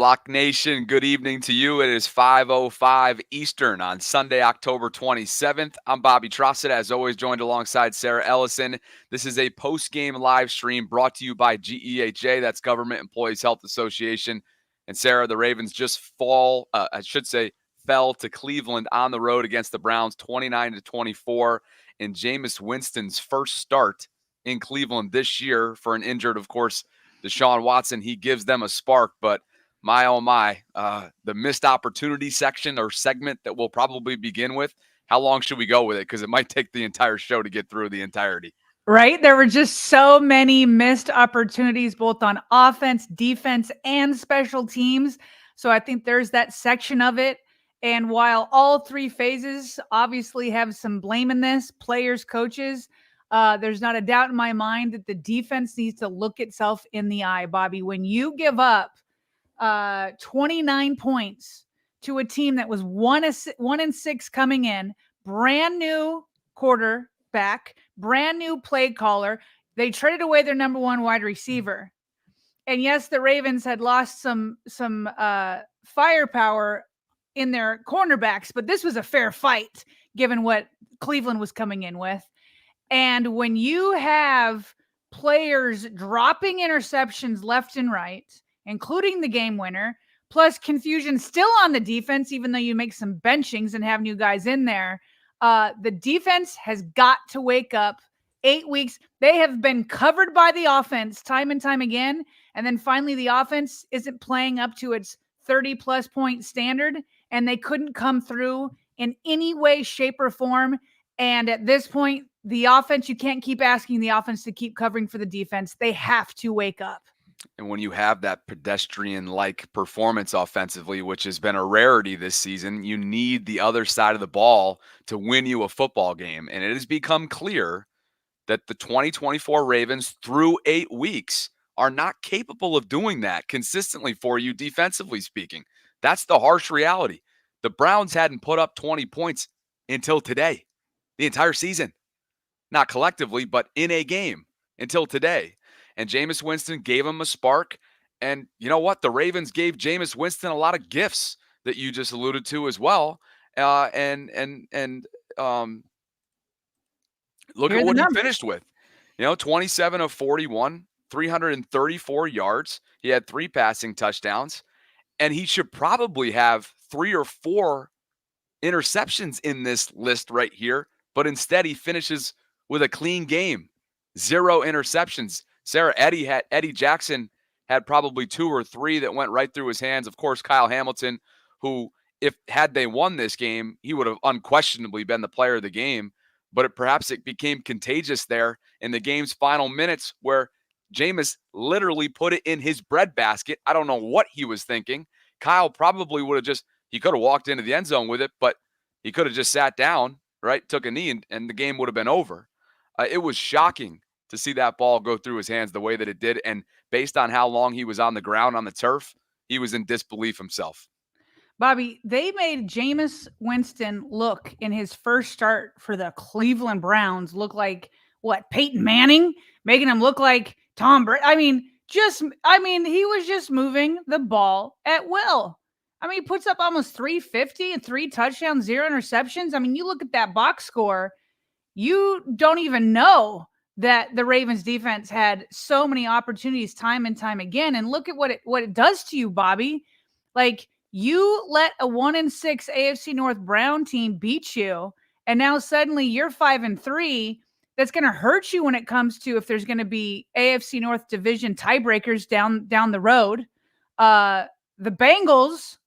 Flock Nation, good evening to you. It is 5:05 Eastern on Sunday, October 27th. I'm Bobby Trossett, as always, joined alongside Sarah Ellison. This is a post-game live stream brought to you by GEHA, that's Government Employees Health Association. And Sarah, the Ravens just fell to Cleveland on the road against the Browns, 29-24, in Jameis Winston's first start in Cleveland this year for an injured, of course, Deshaun Watson. He gives them a spark, but my, oh my, the missed opportunity section or segment that we'll probably begin with, how long should we go with it? Because it might take the entire show to get through the entirety. Right? There were just so many missed opportunities, both on offense, defense, and special teams. So I think there's that section of it. And while all three phases obviously have some blame in this, players, coaches, there's not a doubt in my mind that the defense needs to look itself in the eye, Bobby. When you give up 29 points to a team that was 1-6 coming in, brand new quarterback, brand new play caller. They traded away their number one wide receiver. And yes, the Ravens had lost some firepower in their cornerbacks, but this was a fair fight given what Cleveland was coming in with. And when you have players dropping interceptions left and right, including the game winner, plus confusion still on the defense, even though you make some benchings and have new guys in there, the defense has got to wake up. 8 weeks, they have been covered by the offense time and time again, and then finally the offense isn't playing up to its 30-plus point standard, and they couldn't come through in any way, shape, or form. And at this point, the offense, you can't keep asking the offense to keep covering for the defense. They have to wake up. And when you have that pedestrian-like performance offensively, which has been a rarity this season, you need the other side of the ball to win you a football game. And it has become clear that the 2024 Ravens, through 8 weeks, are not capable of doing that consistently for you, defensively speaking. That's the harsh reality. The Browns hadn't put up 20 points until today, the entire season. Not collectively, but in a game until today. And Jameis Winston gave him a spark. And you know what? The Ravens gave Jameis Winston a lot of gifts that you just alluded to as well. Look at what he finished with. 27 of 41, 334 yards. He had 3 passing touchdowns. And he should probably have 3 or 4 interceptions in this list right here. But instead, he finishes with a clean game. 0 interceptions. Sarah, Eddie Jackson had probably 2 or 3 that went right through his hands. Of course, Kyle Hamilton, who, had they won this game, he would have unquestionably been the player of the game. But perhaps it became contagious there in the game's final minutes where Jameis literally put it in his breadbasket. I don't know what he was thinking. Kyle probably would have he could have walked into the end zone with it, but he could have just sat down, right, took a knee, and the game would have been over. It was shocking to see that ball go through his hands the way that it did. And based on how long he was on the ground on the turf, he was in disbelief himself. Bobby, they made Jameis Winston look in his first start for the Cleveland Browns look like what, Peyton Manning, making him look like Tom Brady. He was just moving the ball at will. He puts up almost 350 and 3 touchdowns, 0 interceptions. You look at that box score, you don't even know that the Ravens defense had so many opportunities time and time again. And look at what it does to you, Bobby. Like, you let a 1-6 AFC North Brown team beat you, and now suddenly you're 5-3. That's going to hurt you when it comes to if there's going to be AFC North division tiebreakers down the road. The Bengals,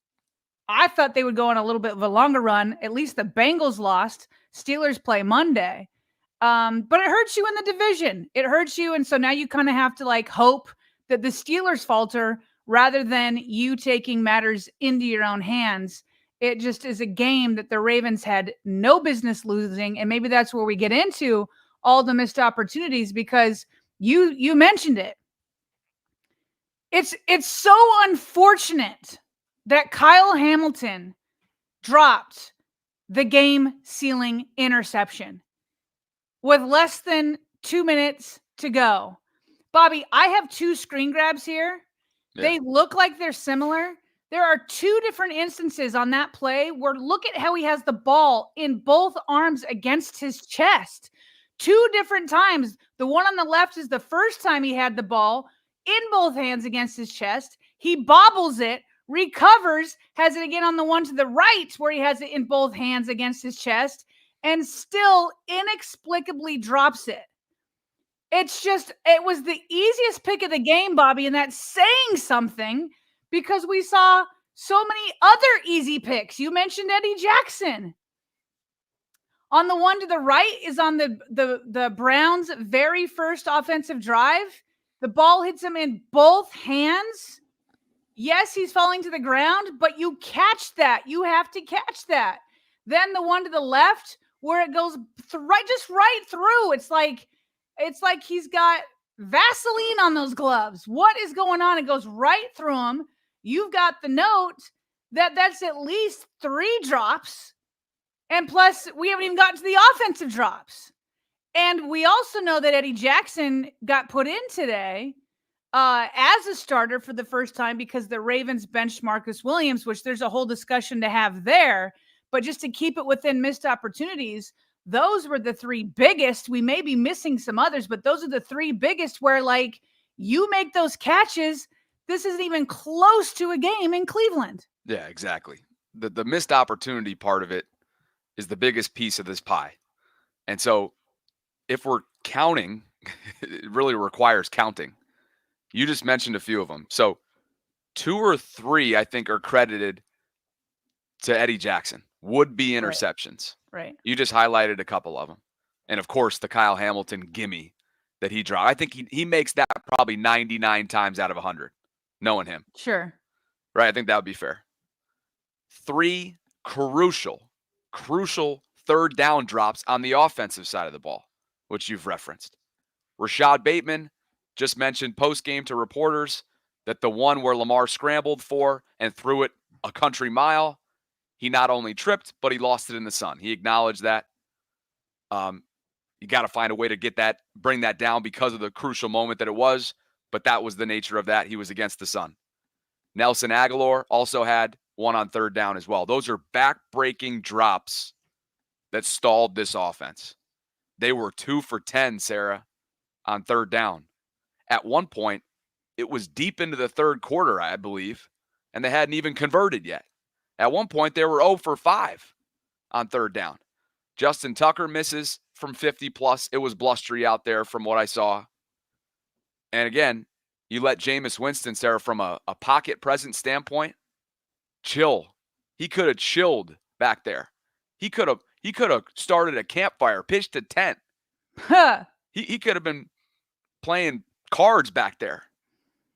I thought they would go on a little bit of a longer run. At least the Bengals lost. Steelers play Monday. But it hurts you in the division. It hurts you. And so now you kind of have to hope that the Steelers falter rather than you taking matters into your own hands. It just is a game that the Ravens had no business losing. And maybe that's where we get into all the missed opportunities, because you mentioned it. It's so unfortunate that Kyle Hamilton dropped the game-sealing interception with less than 2 minutes to go. Bobby, I have 2 screen grabs here. Yeah. They look like they're similar. There are two different instances on that play where look at how he has the ball in both arms against his chest. Two different times. The one on the left is the first time he had the ball in both hands against his chest. He bobbles it, recovers, has it again on the one to the right where he has it in both hands against his chest, and still inexplicably drops it. It was the easiest pick of the game, Bobby, and that's saying something because we saw so many other easy picks. You mentioned Eddie Jackson. On the one to the right is on the Browns' very first offensive drive. The ball hits him in both hands. Yes, he's falling to the ground, but you catch that. You have to catch that. Then the one to the left where it goes right through. It's like he's got Vaseline on those gloves. What is going on? It goes right through him. You've got the note that's at least 3 drops. And plus, we haven't even gotten to the offensive drops. And we also know that Eddie Jackson got put in today as a starter for the first time because the Ravens benched Marcus Williams, which there's a whole discussion to have there. But just to keep it within missed opportunities, those were the 3 biggest. We may be missing some others, but those are the 3 biggest where, like, you make those catches. This isn't even close to a game in Cleveland. Yeah, exactly. The missed opportunity part of it is the biggest piece of this pie. And so if we're counting, it really requires counting. You just mentioned a few of them. So 2 or 3, I think, are credited to Eddie Jackson. Would be interceptions. Right. You just highlighted a couple of them. And of course, the Kyle Hamilton gimme that he dropped. I think he makes that probably 99 times out of 100, knowing him. Sure. Right. I think that would be fair. 3 crucial third down drops on the offensive side of the ball, which you've referenced. Rashad Bateman just mentioned post-game to reporters that the one where Lamar scrambled for and threw it a country mile, he not only tripped, but he lost it in the sun. He acknowledged that. You got to find a way to bring that down because of the crucial moment that it was, but that was the nature of that. He was against the sun. Nelson Aguilar also had one on third down as well. Those are back-breaking drops that stalled this offense. They were 2 for 10, Sarah, on third down. At one point, it was deep into the third quarter, I believe, and they hadn't even converted yet. At one point, they were 0 for 5 on third down. Justin Tucker misses from 50+. It was blustery out there from what I saw. And again, you let Jameis Winston, Sarah, from a pocket presence standpoint, chill. He could have chilled back there. He could have started a campfire, pitched a tent. He could have been playing cards back there.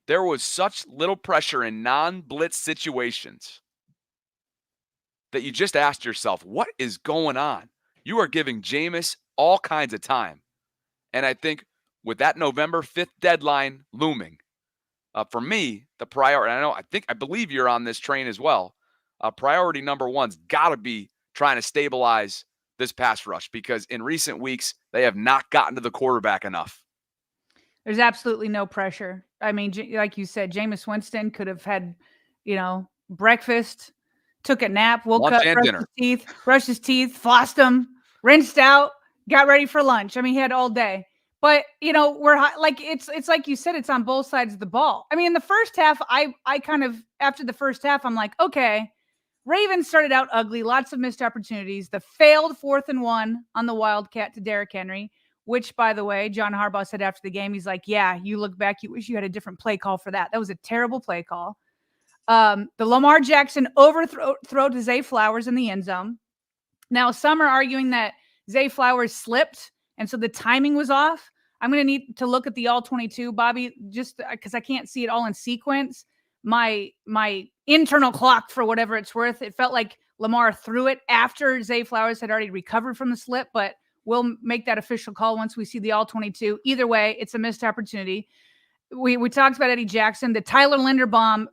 There was such little pressure in non-blitz situations that you just asked yourself, what is going on? You are giving Jameis all kinds of time. And I think with that November 5th deadline looming, for me, the priority, I believe you're on this train as well. Priority number one's got to be trying to stabilize this pass rush because in recent weeks, they have not gotten to the quarterback enough. There's absolutely no pressure. I mean, like you said, Jameis Winston could have had, breakfast, took a nap, woke up, brushed his teeth, flossed them, rinsed out, got ready for lunch. I mean, he had all day. But, we're like, it's like you said, it's on both sides of the ball. I mean, in the first half, I kind of, after the first half, I'm like, okay, Ravens started out ugly, lots of missed opportunities. The failed 4th and 1 on the Wildcat to Derrick Henry, which, by the way, John Harbaugh said after the game, he's like, yeah, you look back, you wish you had a different play call for that. That was a terrible play call. The Lamar Jackson overthrow to Zay Flowers in the end zone. Now, some are arguing that Zay Flowers slipped, and so the timing was off. I'm going to need to look at the all 22, Bobby, just because I can't see it all in sequence. My internal clock, for whatever it's worth, it felt like Lamar threw it after Zay Flowers had already recovered from the slip, but we'll make that official call once we see the all 22. Either way, it's a missed opportunity. We talked about Eddie Jackson, the Tyler Linderbaum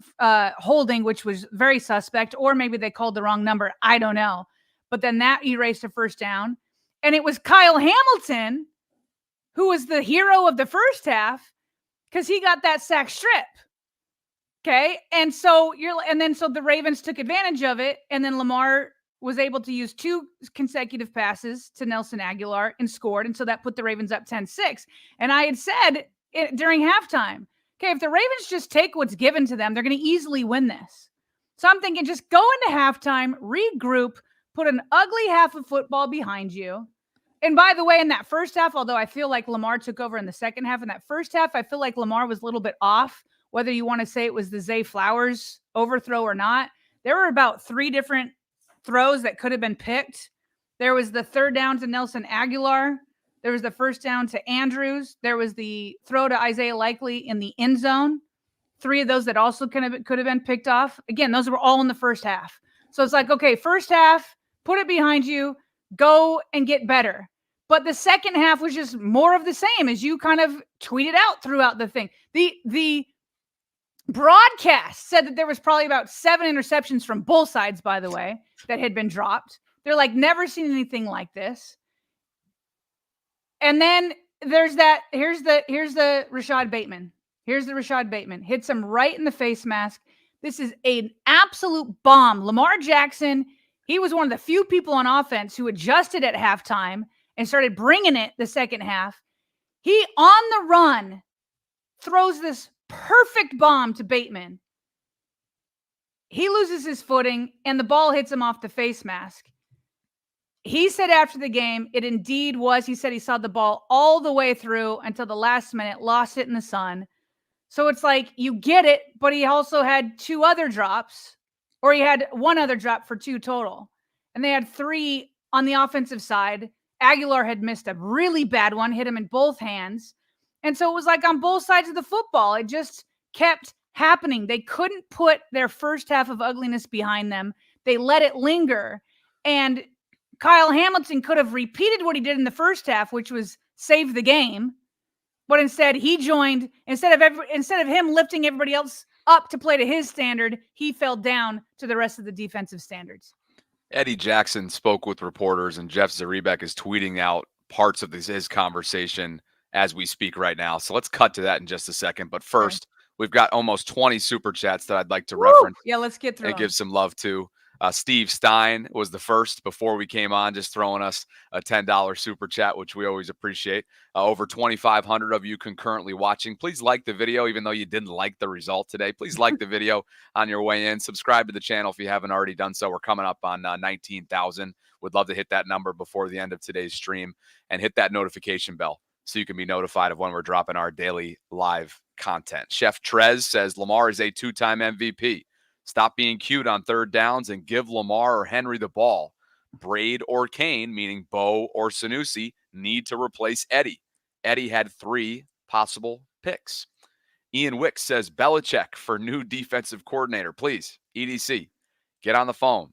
holding, which was very suspect, or maybe they called the wrong number. I don't know. But then that erased a first down. And it was Kyle Hamilton who was the hero of the first half because he got that sack strip. Okay. And then the Ravens took advantage of it. And then Lamar was able to use 2 consecutive passes to Nelson Aguilar and scored. And so that put the Ravens up 10-6. And I had said during halftime, okay, if the Ravens just take what's given to them, they're going to easily win this. So I'm thinking just go into halftime, regroup, put an ugly half of football behind you. And by the way, in that first half, although I feel like Lamar took over in the second half, in that first half, I feel like Lamar was a little bit off, whether you want to say it was the Zay Flowers overthrow or not. There were about 3 different throws that could have been picked. There was the third down to Nelson Aguilar. There was the first down to Andrews. There was the throw to Isaiah Likely in the end zone. 3 of those that also could have been picked off. Again, those were all in the first half. So it's like, okay, first half, put it behind you, go and get better. But the second half was just more of the same, as you kind of tweeted out throughout the thing. The broadcast said that there was probably about 7 interceptions from both sides, by the way, that had been dropped. They're like, never seen anything like this. And then there's that. Here's the Rashad Bateman. Here's the Rashad Bateman. Hits him right in the face mask. This is an absolute bomb. Lamar Jackson, he was one of the few people on offense who adjusted at halftime and started bringing it the second half. He, on the run, throws this perfect bomb to Bateman. He loses his footing, and the ball hits him off the face mask. He said after the game, it indeed was. He said he saw the ball all the way through until the last minute, lost it in the sun. So it's like, you get it, but he also had 2 other drops, or he had 1 other drop for 2 total. And they had 3 on the offensive side. Aguilar had missed a really bad one, hit him in both hands. And so it was like on both sides of the football, it just kept happening. They couldn't put their first half of ugliness behind them. They let it linger. And Kyle Hamilton could have repeated what he did in the first half, which was save the game. But instead, he joined, instead of him lifting everybody else up to play to his standard, he fell down to the rest of the defensive standards. Eddie Jackson spoke with reporters, and Jeff Zaribek is tweeting out parts of his conversation as we speak right now. So let's cut to that in just a second. But first, we've got almost 20 super chats that I'd like to reference. Yeah, let's get through and them. Give some love to. Steve Stein was the first before we came on, just throwing us a $10 super chat, which we always appreciate. Over 2,500 of you concurrently watching. Please like the video, even though you didn't like the result today. Please like the video on your way in. Subscribe to the channel if you haven't already done so. We're coming up on 19,000. Would love to hit that number before the end of today's stream, and hit that notification bell so you can be notified of when we're dropping our daily live content. Chef Trez says Lamar is a 2-time MVP. Stop being cute on third downs and give Lamar or Henry the ball. Braid or Kane, meaning Bo or Sanusi, need to replace Eddie. Eddie had 3 possible picks. Ian Wick says Belichick for new defensive coordinator. Please, EDC, get on the phone.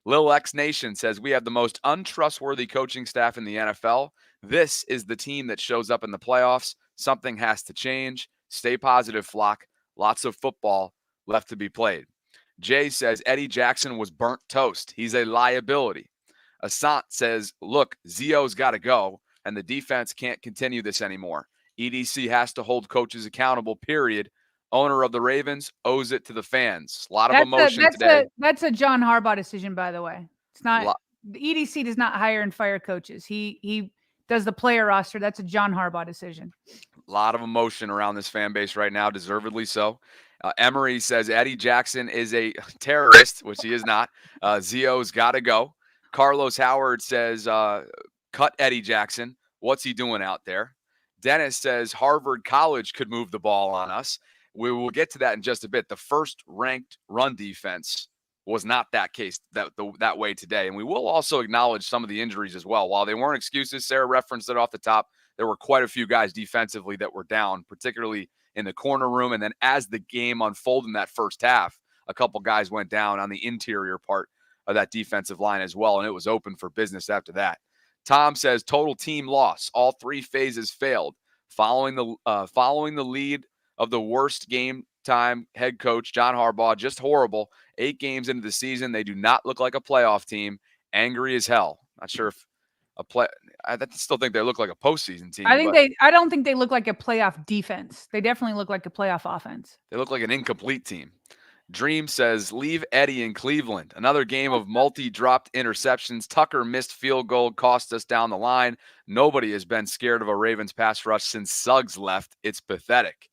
Lil X Nation says we have the most untrustworthy coaching staff in the NFL. This is the team that shows up in the playoffs. Something has to change. Stay positive, flock. Lots of football left to be played. Jay says Eddie Jackson was burnt toast. He's a liability. Asant says, look, Zio's got to go, and the defense can't continue this anymore. EDC has to hold coaches accountable, period. Owner of the Ravens owes it to the fans. A lot of emotion today. That's a John Harbaugh decision, by the way. It's not. The EDC does not hire and fire coaches. He does the player roster. That's a John Harbaugh decision. A lot of emotion around this fan base right now, deservedly so. Emery says Eddie Jackson is a terrorist, which he is not. Zio's got to go. Carlos Howard says, cut Eddie Jackson. What's he doing out there? Dennis says Harvard College could move the ball on us. We will get to that in just a bit. The first ranked run defense was not that case that way today. And we will also acknowledge some of the injuries as well. While they weren't excuses, Sarah referenced it off the top, there were quite a few guys defensively that were down, particularly in the corner room. And then as the game unfolded in that first half, a couple guys went down on the interior part of that defensive line as well. And it was open for business after that. Tom says total team loss. All 3 phases failed. Following the lead of the worst game time head coach, John Harbaugh, just horrible. 8 games into the season, they do not look like a playoff team. Angry as hell. Not sure if I still think they look like a postseason team. I don't think they look like a playoff defense. They definitely look like a playoff offense. They look like an incomplete team. Dream says, leave Eddie in Cleveland. Another game of multi-dropped interceptions. Tucker missed field goal, cost us down the line. Nobody has been scared of a Ravens pass rush since Suggs left. It's pathetic.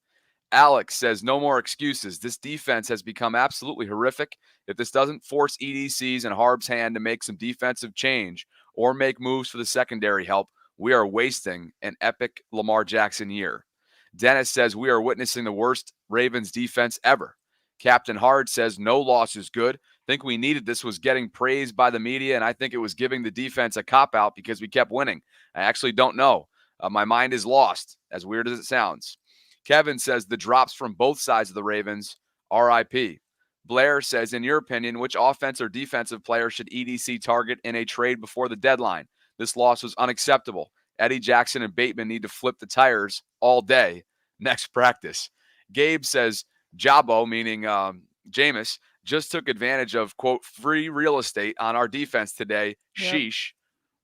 Alex says, no more excuses. This defense has become absolutely horrific. If this doesn't force EDC's and Harb's hand to make some defensive change or make moves for the secondary help, we are wasting an epic Lamar Jackson year. Dennis says, we are witnessing the worst Ravens defense ever. Captain Hard says, no loss is good. Think we needed this, was getting praised by the media, and I think it was giving the defense a cop-out because we kept winning. I actually don't know. My mind is lost, as weird as it sounds. Kevin says, the drops from both sides of the Ravens, RIP. Blair says, in your opinion, which offense or defensive player should EDC target in a trade before the deadline? This loss was unacceptable. Eddie Jackson and Bateman need to flip the tires all day next practice. Gabe says, Jabo, meaning Jameis, just took advantage of, quote, free real estate on our defense today. Yep. Sheesh.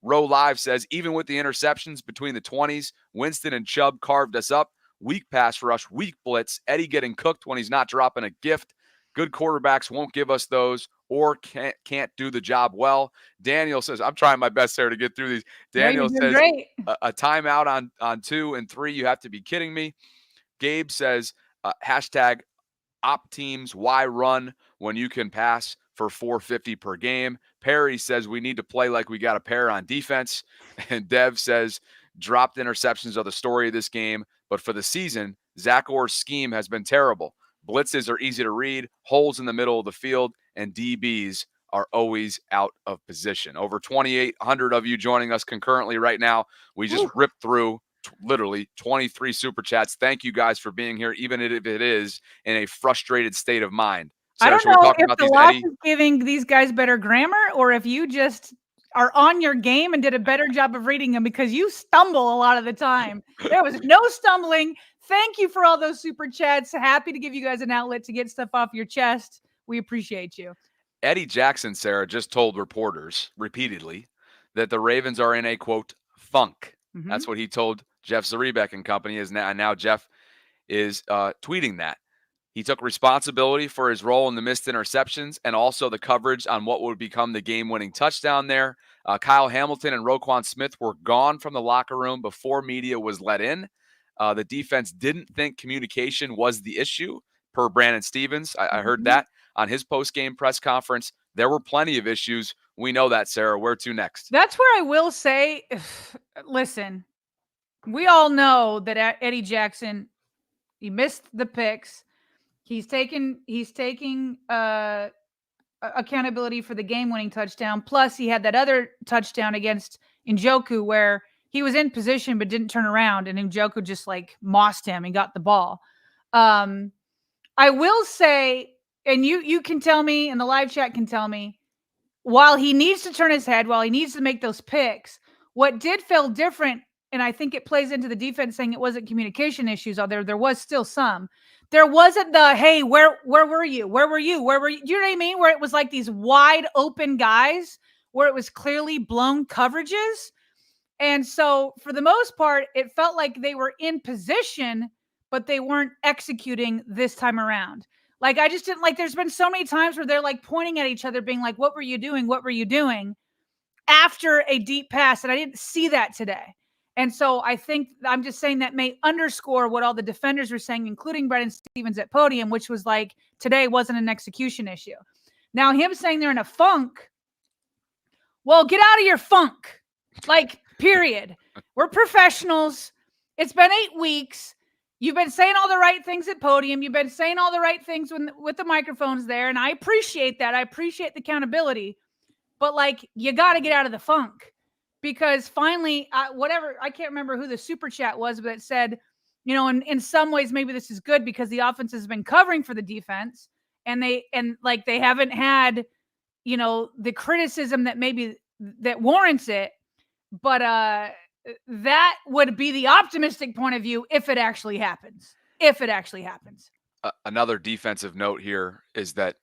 Row Live says, even with the interceptions between the 20s, Winston and Chubb carved us up. Weak pass rush, weak blitz. Eddie getting cooked when he's not dropping a gift. Good quarterbacks won't give us those or can't do the job well. Daniel says, I'm trying my best there to get through these. Daniel says, great. A timeout on 2 and 3. You have to be kidding me. Gabe says, hashtag op teams, why run when you can pass for 450 per game? Perry says we need to play like we got a pair on defense. And Dev says dropped interceptions are the story of this game. But for the season, Zach Orr's scheme has been terrible. Blitzes are easy to read, holes in the middle of the field, and DBs are always out of position. Over 2,800 of you joining us concurrently right now. We just ripped through literally 23 super chats. Thank you guys for being here, even if it is in a frustrated state of mind. Sarah, I don't know if the loss is giving these guys better grammar or if you just are on your game and did a better job of reading them, because you stumble a lot of the time. There was no stumbling. Thank you for all those super chats. Happy to give you guys an outlet to get stuff off your chest. We appreciate you. Eddie Jackson, Sarah, just told reporters repeatedly that the Ravens are in a, quote, funk. Mm-hmm. That's what he told Jeff Zrebiec and company. Now Jeff is tweeting that. He took responsibility for his role in the missed interceptions and also the coverage on what would become the game-winning touchdown there. Kyle Hamilton and Roquan Smith were gone from the locker room before media was let in. The defense didn't think communication was the issue, per Brandon Stevens. I heard that on his post-game press conference. There were plenty of issues. We know that, Sarah. Where to next? That's where I will say, listen, we all know that Eddie Jackson, he missed the picks. He's taking accountability for the game-winning touchdown. Plus, he had that other touchdown against Njoku where he was in position but didn't turn around, and Njoku just like mossed him and got the ball. I will say, and you can tell me, and the live chat can tell me, while he needs to turn his head, while he needs to make those picks, what did feel different, and I think it plays into the defense saying it wasn't communication issues, although there was still some. There wasn't the, hey, where were you? Where were you? Where were you? You know what I mean? Where it was like these wide open guys where it was clearly blown coverages. And so for the most part, it felt like they were in position, but they weren't executing this time around. Like, I just didn't like, there's been so many times where they're like pointing at each other being like, what were you doing? What were you doing? After a deep pass. And I didn't see that today. And so I think I'm just saying that may underscore what all the defenders were saying, including Brandon Stevens at podium, which was like, today wasn't an execution issue. Now, him saying they're in a funk, well, get out of your funk. Like, period. We're professionals. It's been 8 weeks. You've been saying all the right things at podium. You've been saying all the right things with the microphones there. And I appreciate that. I appreciate the accountability. But, like, you got to get out of the funk. Because finally, I can't remember who the super chat was, but it said, you know, in some ways, maybe this is good because the offense has been covering for the defense and they haven't had, you know, the criticism that warrants it. But that would be the optimistic point of view if it actually happens. If it actually happens. Another defensive note here is that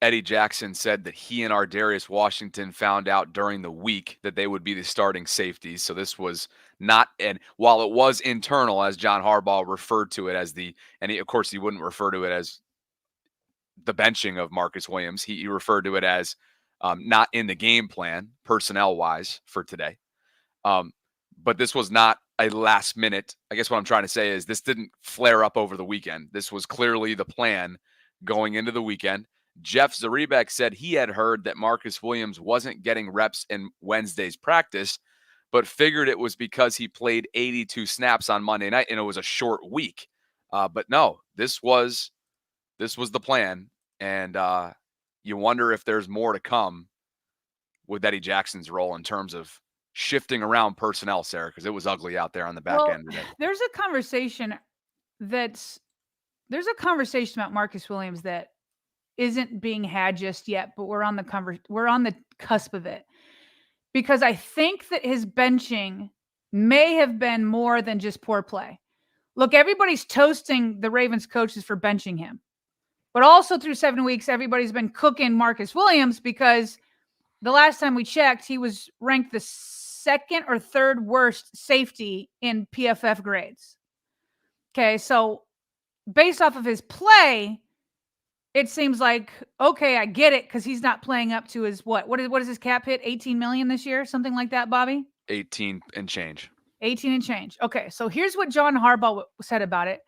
Eddie Jackson said that he and Ardarius Washington found out during the week that they would be the starting safeties. So this was not, and while it was internal, as John Harbaugh referred to it as of course he wouldn't refer to it as the benching of Marcus Williams. He referred to it as not in the game plan, personnel wise, for today. But this was not a last minute. I guess what I'm trying to say is this didn't flare up over the weekend. This was clearly the plan going into the weekend. Jeff Zrebiec said he had heard that Marcus Williams wasn't getting reps in Wednesday's practice, but figured it was because he played 82 snaps on Monday night and it was a short week. But no, this was the plan, and you wonder if there's more to come with Eddie Jackson's role in terms of shifting around personnel, Sarah, because it was ugly out there on the back end today. There's a conversation about Marcus Williams that isn't being had just yet, but we're on the cusp of it, because I think that his benching may have been more than just poor play. Look, everybody's toasting the Ravens coaches for benching him, but also through 7 weeks, everybody's been cooking Marcus Williams because the last time we checked, he was ranked the second or third worst safety in PFF grades. Okay, so based off of his play, it seems like, okay, I get it, because he's not playing up to his what is his cap hit? 18 million this year, something like that, Bobby? 18 and change. 18 and change. Okay, so here's what John Harbaugh said about it.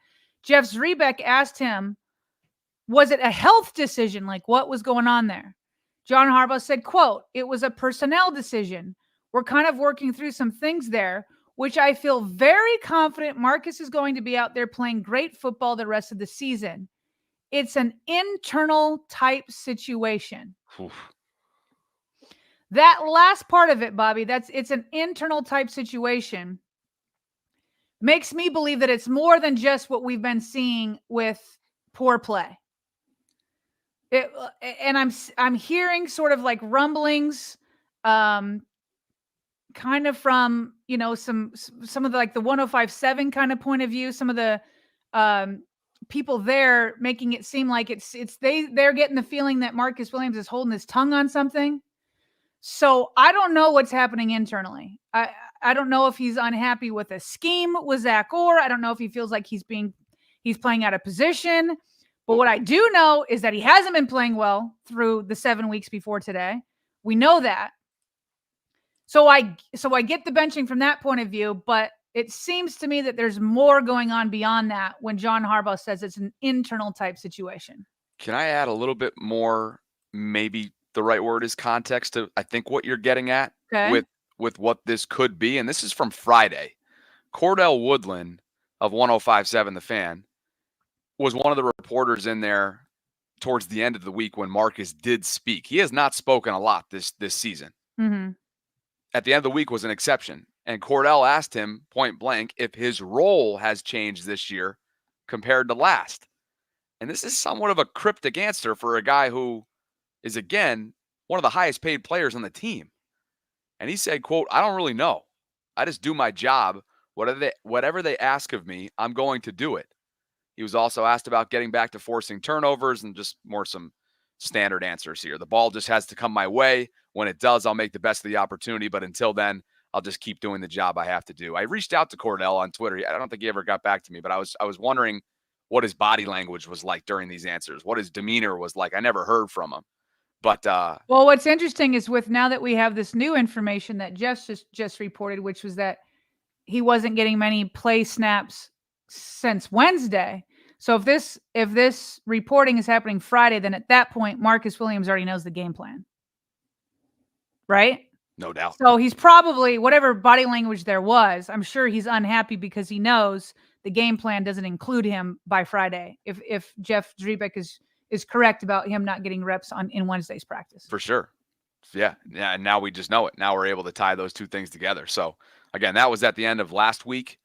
Jeff Zrebiec asked him, was it a health decision? Like, what was going on there? John Harbaugh said, quote, "It was a personnel decision. We're kind of working through some things there, which I feel very confident Marcus is going to be out there playing great football the rest of the season. It's an internal type situation." Oof. That last part of it, Bobby, it's an internal type situation, makes me believe that it's more than just what we've been seeing with poor play. And I'm hearing sort of like rumblings, kind of from, some of the, like the 105.7 kind of point of view, some of the people there making it seem like they're getting the feeling that Marcus Williams is holding his tongue on something. So I don't know what's happening internally. I don't know if he's unhappy with a scheme with Zach Orr. I don't know if he feels like he's playing out of position. But what I do know is that he hasn't been playing well through the 7 weeks before today. We know that. So I get the benching from that point of view, but it seems to me that there's more going on beyond that when John Harbaugh says it's an internal type situation. Can I add a little bit more, maybe the right word is context, to I think what you're getting at with what this could be? And this is from Friday. Cordell Woodland of 105.7 The Fan was one of the reporters in there towards the end of the week when Marcus did speak. He has not spoken a lot this season. Mm-hmm. At the end of the week was an exception. And Cordell asked him point blank if his role has changed this year compared to last. And this is somewhat of a cryptic answer for a guy who is, again, one of the highest paid players on the team. And he said, quote, "I don't really know. I just do my job. Whatever they ask of me, I'm going to do it." He was also asked about getting back to forcing turnovers and just some standard answers here. The ball just has to come my way. When it does, I'll make the best of the opportunity. But until then, I'll just keep doing the job I have to do. I reached out to Cordell on Twitter. I don't think he ever got back to me, but I was wondering what his body language was like during these answers, what his demeanor was like. I never heard from him. But well, what's interesting is now that we have this new information that Jeff just reported, which was that he wasn't getting many play snaps since Wednesday. So if this reporting is happening Friday, then at that point, Marcus Williams already knows the game plan. Right? No doubt. So he's probably, whatever body language there was, I'm sure he's unhappy because he knows the game plan doesn't include him by Friday. If Jeff Zrebiec is correct about him not getting reps in Wednesday's practice. For sure. Yeah. And now we just know it. Now we're able to tie those two things together. So again, that was at the end of last week.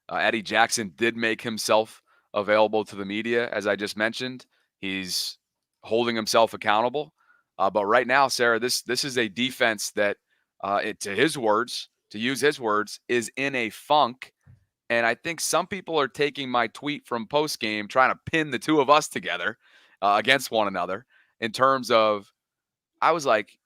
Eddie Jackson did make himself available to the media, as I just mentioned. He's holding himself accountable. But right now, Sarah, this is a defense that, to use his words, is in a funk. And I think some people are taking my tweet from postgame, trying to pin the two of us together against one another. in terms of, I was like,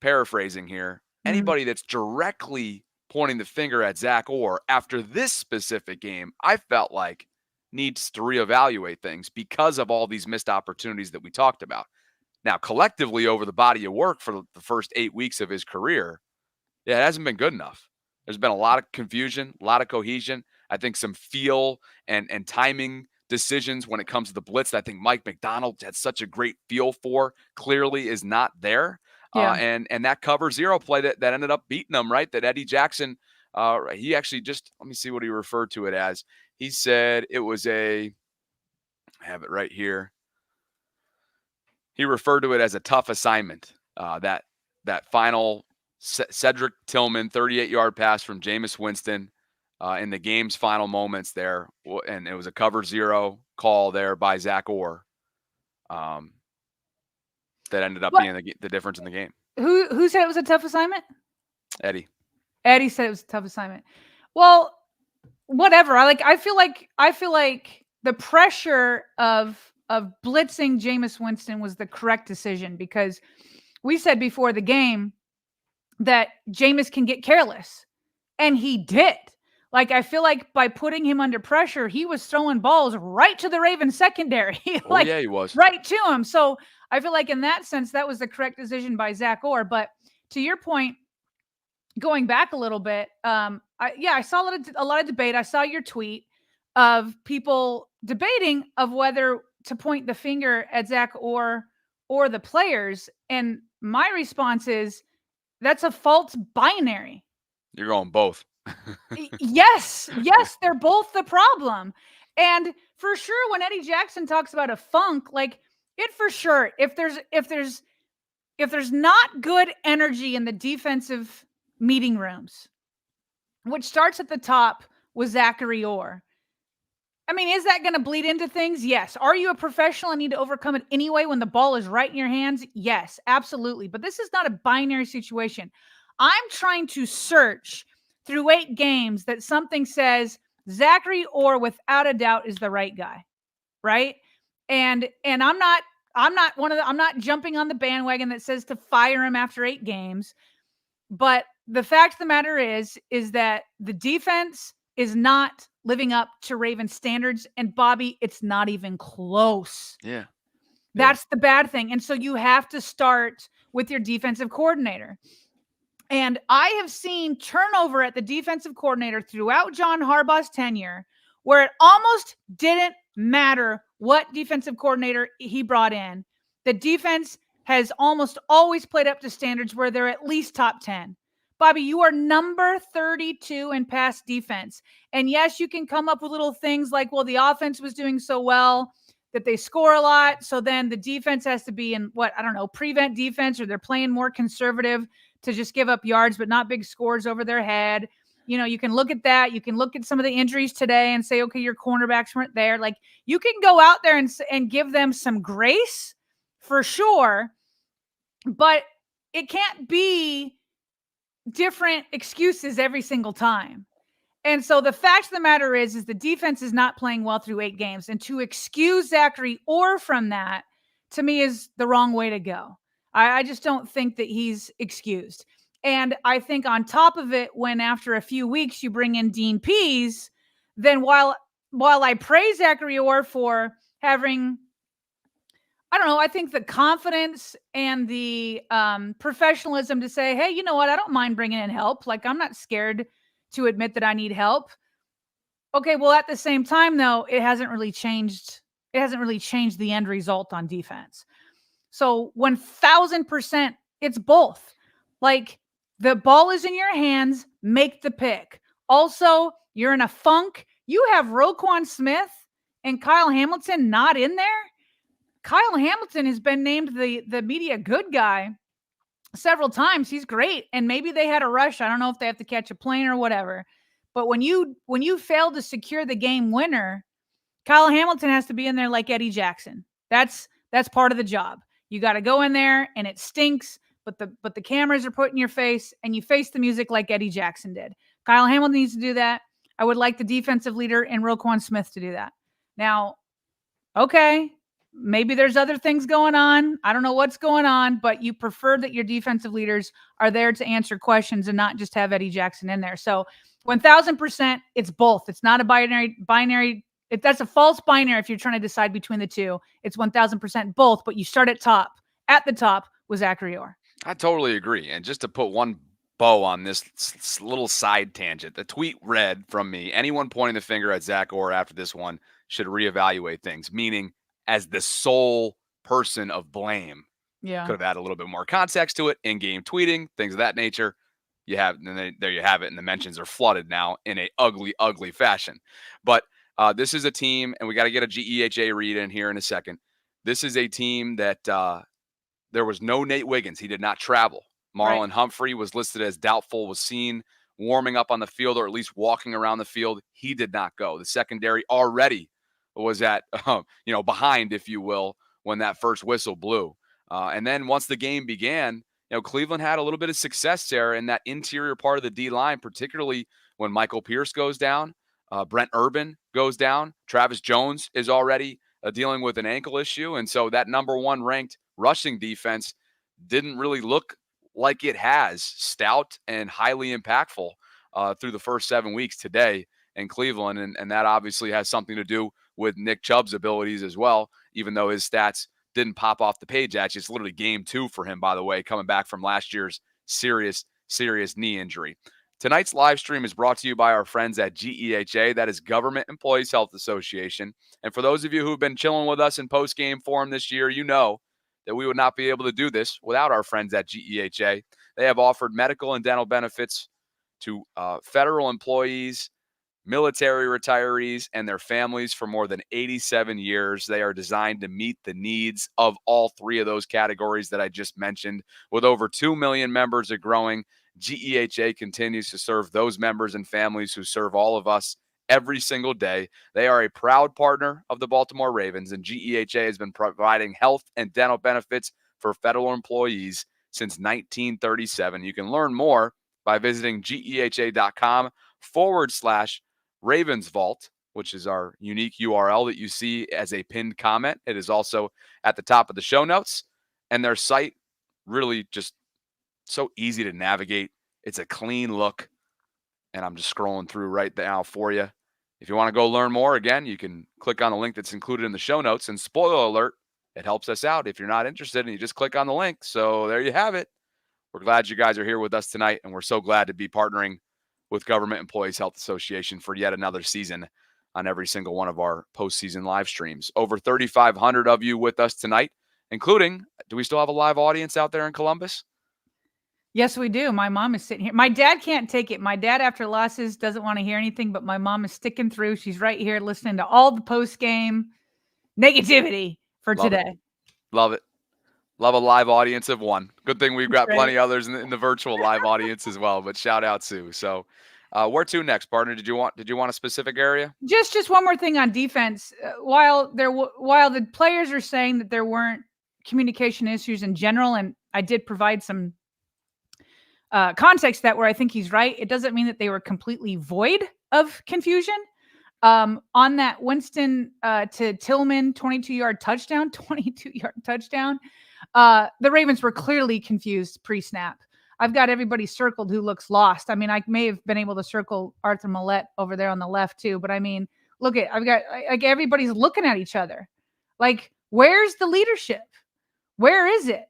paraphrasing here, anybody that's directly pointing the finger at Zach Orr after this specific game, I felt like needs to reevaluate things because of all these missed opportunities that we talked about. Now, collectively over the body of work for the first 8 weeks of his career, yeah, it hasn't been good enough. There's been a lot of confusion, a lot of cohesion. I think some feel and timing decisions when it comes to the blitz that I think Mike McDonald had such a great feel for clearly is not there. Yeah. And that cover zero play that ended up beating them, right? That Eddie Jackson, he actually just, let me see what he referred to it as. He said it was I have it right here. He referred to it as a tough assignment. That final Cedric Tillman 38-yard pass from Jameis Winston in the game's final moments there, and it was a cover zero call there by Zach Orr that ended up being the difference in the game. Who said it was a tough assignment? Eddie said it was a tough assignment. Well, whatever. I feel like the pressure of blitzing Jameis Winston was the correct decision, because we said before the game that Jameis can get careless, and he did. Like, I feel like by putting him under pressure, he was throwing balls right to the Ravens secondary. Like, yeah, he was. Right to him. So I feel like in that sense, that was the correct decision by Zach Orr. But to your point, going back a little bit, I saw a lot of debate. I saw your tweet of people debating of whether to point the finger at Zach Orr or the players. And my response is, that's a false binary. You're going both. Yes, they're both the problem. And for sure, when Eddie Jackson talks about a funk, like, it for sure, if there's not good energy in the defensive meeting rooms, which starts at the top with Zachary Orr, I mean, is that going to bleed into things? Yes. Are you a professional and need to overcome it anyway when the ball is right in your hands? Yes, absolutely. But this is not a binary situation. I'm trying to search through 8 games that something says Zachary Orr, without a doubt, is the right guy, right? And I'm not jumping on the bandwagon that says to fire him after 8 games. But the fact of the matter is that the defense is not living up to Ravens standards. And Bobby, it's not even close. Yeah. That's the bad thing. And so you have to start with your defensive coordinator. And I have seen turnover at the defensive coordinator throughout John Harbaugh's tenure, where it almost didn't matter what defensive coordinator he brought in. The defense has almost always played up to standards where they're at least top 10. Bobby, you are number 32 in pass defense. And yes, you can come up with little things like, well, the offense was doing so well that they score a lot. So then the defense has to be in prevent defense, or they're playing more conservative to just give up yards, but not big scores over their head. You know, you can look at that. You can look at some of the injuries today and say, okay, your cornerbacks weren't there. Like, you can go out there and give them some grace for sure, but it can't be different excuses every single time. And so the fact of the matter is the defense is not playing well through 8 games. And to excuse Zachary Orr from that, to me, is the wrong way to go. I just don't think that he's excused. And I think on top of it, when after a few weeks you bring in Dean Pease, then while I praise Zachary Orr for having, I think the confidence and the professionalism to say, hey, you know what? I don't mind bringing in help. Like, I'm not scared to admit that I need help. Okay, well, at the same time, though, it hasn't really changed the end result on defense. So 1000%, it's both. Like, the ball is in your hands, make the pick. Also, you're in a funk. You have Roquan Smith and Kyle Hamilton not in there. Kyle Hamilton has been named the media good guy several times. He's great. And maybe they had a rush. I don't know if they have to catch a plane or whatever. But when you fail to secure the game winner, Kyle Hamilton has to be in there like Eddie Jackson. That's part of the job. You got to go in there and it stinks, but the cameras are put in your face and you face the music like Eddie Jackson did. Kyle Hamilton needs to do that. I would like the defensive leader and Roquan Smith to do that. Now, okay, Maybe there's other things going on. I don't know what's going on, but you prefer that your defensive leaders are there to answer questions and not just have Eddie Jackson in there. So 1000%, it's both. It's not a binary. That's a false binary if you're trying to decide between the two. It's 1000% both, but you start at the top with Zachary Orr. I totally agree. And just to put one bow on this little side tangent, the tweet read from me, anyone pointing the finger at Zach Orr after this one should reevaluate things, meaning as the sole person of blame. Yeah. Could have added a little bit more context to it, in-game tweeting, things of that nature. You have, and there you have it. And the mentions are flooded now in a ugly, ugly fashion. But this is a team, and we got to get a GEHA read in here in a second. This is a team that there was no Nate Wiggins. He did not travel. Marlon Humphrey was listed as doubtful, was seen warming up on the field or at least walking around the field. He did not go. The secondary already was at, behind, if you will, when that first whistle blew. And then once the game began, Cleveland had a little bit of success there in that interior part of the D-line, particularly when Michael Pierce goes down, Brent Urban goes down, Travis Jones is already dealing with an ankle issue. And so that number one ranked rushing defense didn't really look like it has. Stout and highly impactful through the first 7 weeks today in Cleveland. And that obviously has something to do with Nick Chubb's abilities as well, even though his stats didn't pop off the page at you. It's literally game 2 for him, by the way, coming back from last year's serious knee injury. Tonight's live stream is brought to you by our friends at GEHA. That is Government Employees Health Association. And for those of you who've been chilling with us in post-game form this year, you know that we would not be able to do this without our friends at GEHA. They have offered medical and dental benefits to federal employees, military retirees, and their families for more than 87 years. They are designed to meet the needs of all three of those categories that I just mentioned. With over 2 million members and growing, GEHA continues to serve those members and families who serve all of us every single day. They are a proud partner of the Baltimore Ravens, and GEHA has been providing health and dental benefits for federal employees since 1937. You can learn more by visiting GEHA.com/RavensVault, which is our unique URL that you see as a pinned comment. It is also at the top of the show notes, and their site really just so easy to navigate. It's a clean look, and I'm just scrolling through right now for you. If you want to go learn more, again, you can click on the link that's included in the show notes. And spoiler alert, it helps us out if you're not interested and you just click on the link. So there you have it. We're glad you guys are here with us tonight, and we're so glad to be partnering with Government Employees Health Association for yet another season on every single one of our postseason live streams. Over 3,500 of you with us tonight, including, do we still have a live audience out there in Columbus? Yes, we do. My mom is sitting here. My dad can't take it. My dad, after losses, doesn't want to hear anything, but my mom is sticking through. She's right here listening to all the post-game negativity for today. Love it. Love a live audience of one. Good thing we've got plenty others in the virtual live audience as well, but shout out, Sue. So where to next, partner? Did you want a specific area? Just one more thing on defense. While the players are saying that there weren't communication issues in general, and I did provide some context that where I think he's right, it doesn't mean that they were completely void of confusion. On that Winston to Tillman 22-yard touchdown, the Ravens were clearly confused pre-snap. I've got everybody circled who looks lost. I mean, I may have been able to circle Arthur Millette over there on the left too, but I mean, I've got everybody's looking at each other. Like, where's the leadership? Where is it?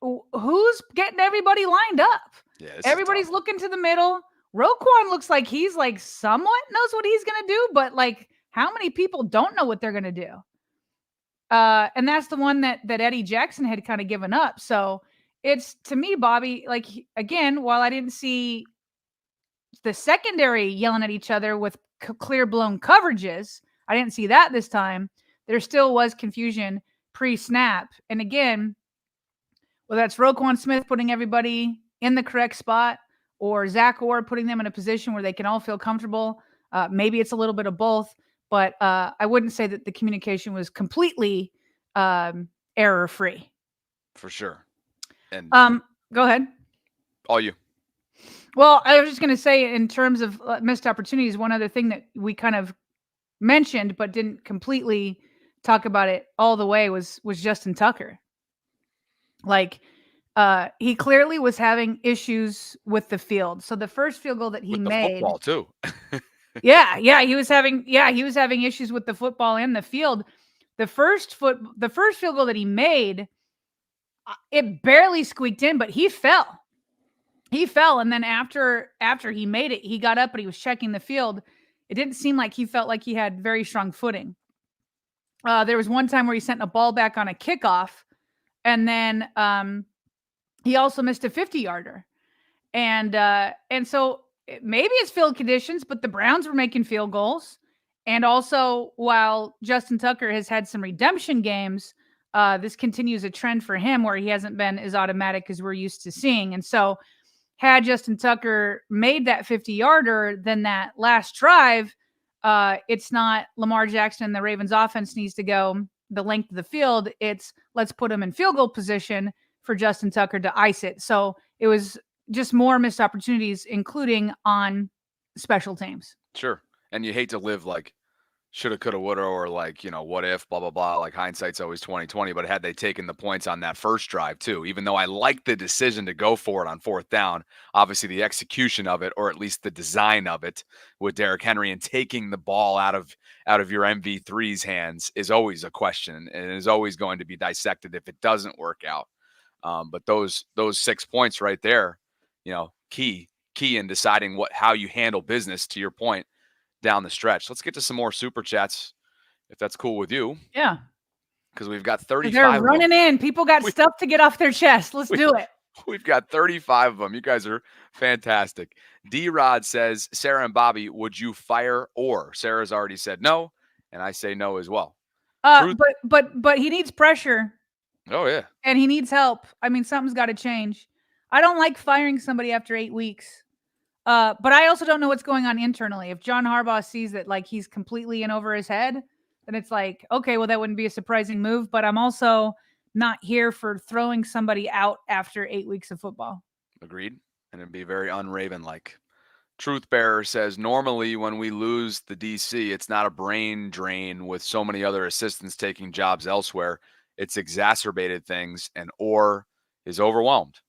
Who's getting everybody lined up? Yeah, everybody's looking to the middle. Roquan looks like he's like somewhat knows what he's going to do, but like how many people don't know what they're going to do? And that's the one that Eddie Jackson had kind of given up. So it's, to me, Bobby, like, again, while I didn't see the secondary yelling at each other with clear blown coverages, I didn't see that this time. There still was confusion pre-snap. And again, whether that's Roquan Smith putting everybody in the correct spot or Zach Orr putting them in a position where they can all feel comfortable, maybe it's a little bit of both, but I wouldn't say that the communication was completely error-free. For sure. And go ahead. All you. Well, I was just going to say, in terms of missed opportunities, one other thing that we kind of mentioned but didn't completely talk about it all the way was Justin Tucker. Like, he clearly was having issues with the field. So the first field goal that he With the made, football too. he was having issues with the football and the field. The first field goal that he made, it barely squeaked in, but he fell. He fell, and then after he made it, he got up and he was checking the field. It didn't seem like he felt like he had very strong footing. There was one time where he sent a ball back on a kickoff, and then he also missed a 50-yarder. And so maybe it's field conditions, but the Browns were making field goals. And also, while Justin Tucker has had some redemption games, this continues a trend for him where he hasn't been as automatic as we're used to seeing. And so, had Justin Tucker made that 50-yarder, then that last drive, it's not Lamar Jackson and the Ravens offense needs to go the length of the field. It's let's put him in field goal position for Justin Tucker to ice it. So it was just more missed opportunities, including on special teams. Sure. And you hate to live like shoulda, coulda, woulda, or like, what if, blah, blah, blah. Like hindsight's always 2020. But had they taken the points on that first drive too, even though I like the decision to go for it on fourth down, obviously the execution of it, or at least the design of it with Derrick Henry and taking the ball out of your MV3's hands is always a question and is always going to be dissected if it doesn't work out. But those 6 points right there, key in deciding how you handle business, to your point, down the stretch. Let's get to some more super chats, if that's cool with you. Yeah. Because we've got 35 They're running in. People got stuff to get off their chest. Let's do it. We've got 35 of them. You guys are fantastic. D-Rod says, Sarah and Bobby, would you fire or? Sarah's already said no, and I say no as well. But he needs pressure. Oh, yeah. And he needs help. I mean, something's got to change. I don't like firing somebody after 8 weeks. But I also don't know what's going on internally. If John Harbaugh sees that like he's completely in over his head, then it's like, okay, well, that wouldn't be a surprising move. But I'm also not here for throwing somebody out after 8 weeks of football. Agreed. And it'd be very un-Raven-like. Truth Bearer says, normally when we lose the DC, it's not a brain drain with so many other assistants taking jobs elsewhere. It's exacerbated things, and Orr is overwhelmed.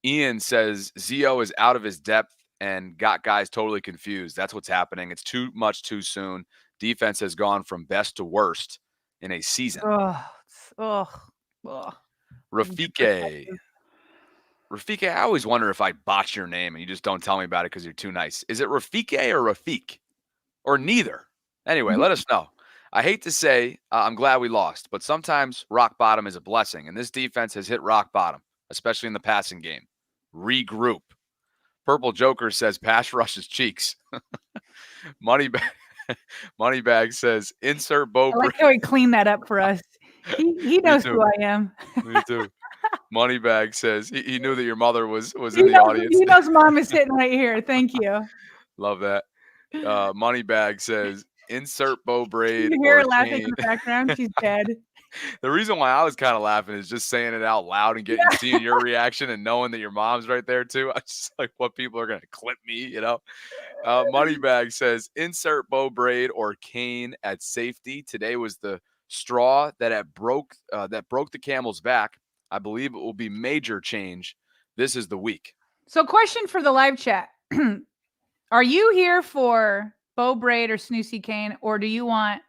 Ian says, Zio is out of his depth and got guys totally confused. That's what's happening. It's too much too soon. Defense has gone from best to worst in a season. Rafike, I always wonder if I botch your name and you just don't tell me about it because you're too nice. Is it Rafike or Rafik? Or neither? Anyway, let us know. I hate to say I'm glad we lost, but sometimes rock bottom is a blessing, and this defense has hit rock bottom, especially in the passing game. Regroup. Purple Joker says pass rushes cheeks. Moneybag says insert Bo. I like how he cleaned that up for us. He knows who I am. Me too. Moneybag says he knew that your mother was in the audience. He knows mom is sitting right here. Thank you. Love that. Moneybag says insert Bo Braid. You hear her laughing in the background. She's dead. The reason why I was kind of laughing is just saying it out loud and seeing your reaction and knowing that your mom's right there too. I just like what people are gonna clip me, Moneybag says insert Bo Braid or Kane at safety. Today was the straw that broke the camel's back. I believe it will be major change. This is the week. So, question for the live chat: are you here for Bo Braid or Snoozy Kane, or do you want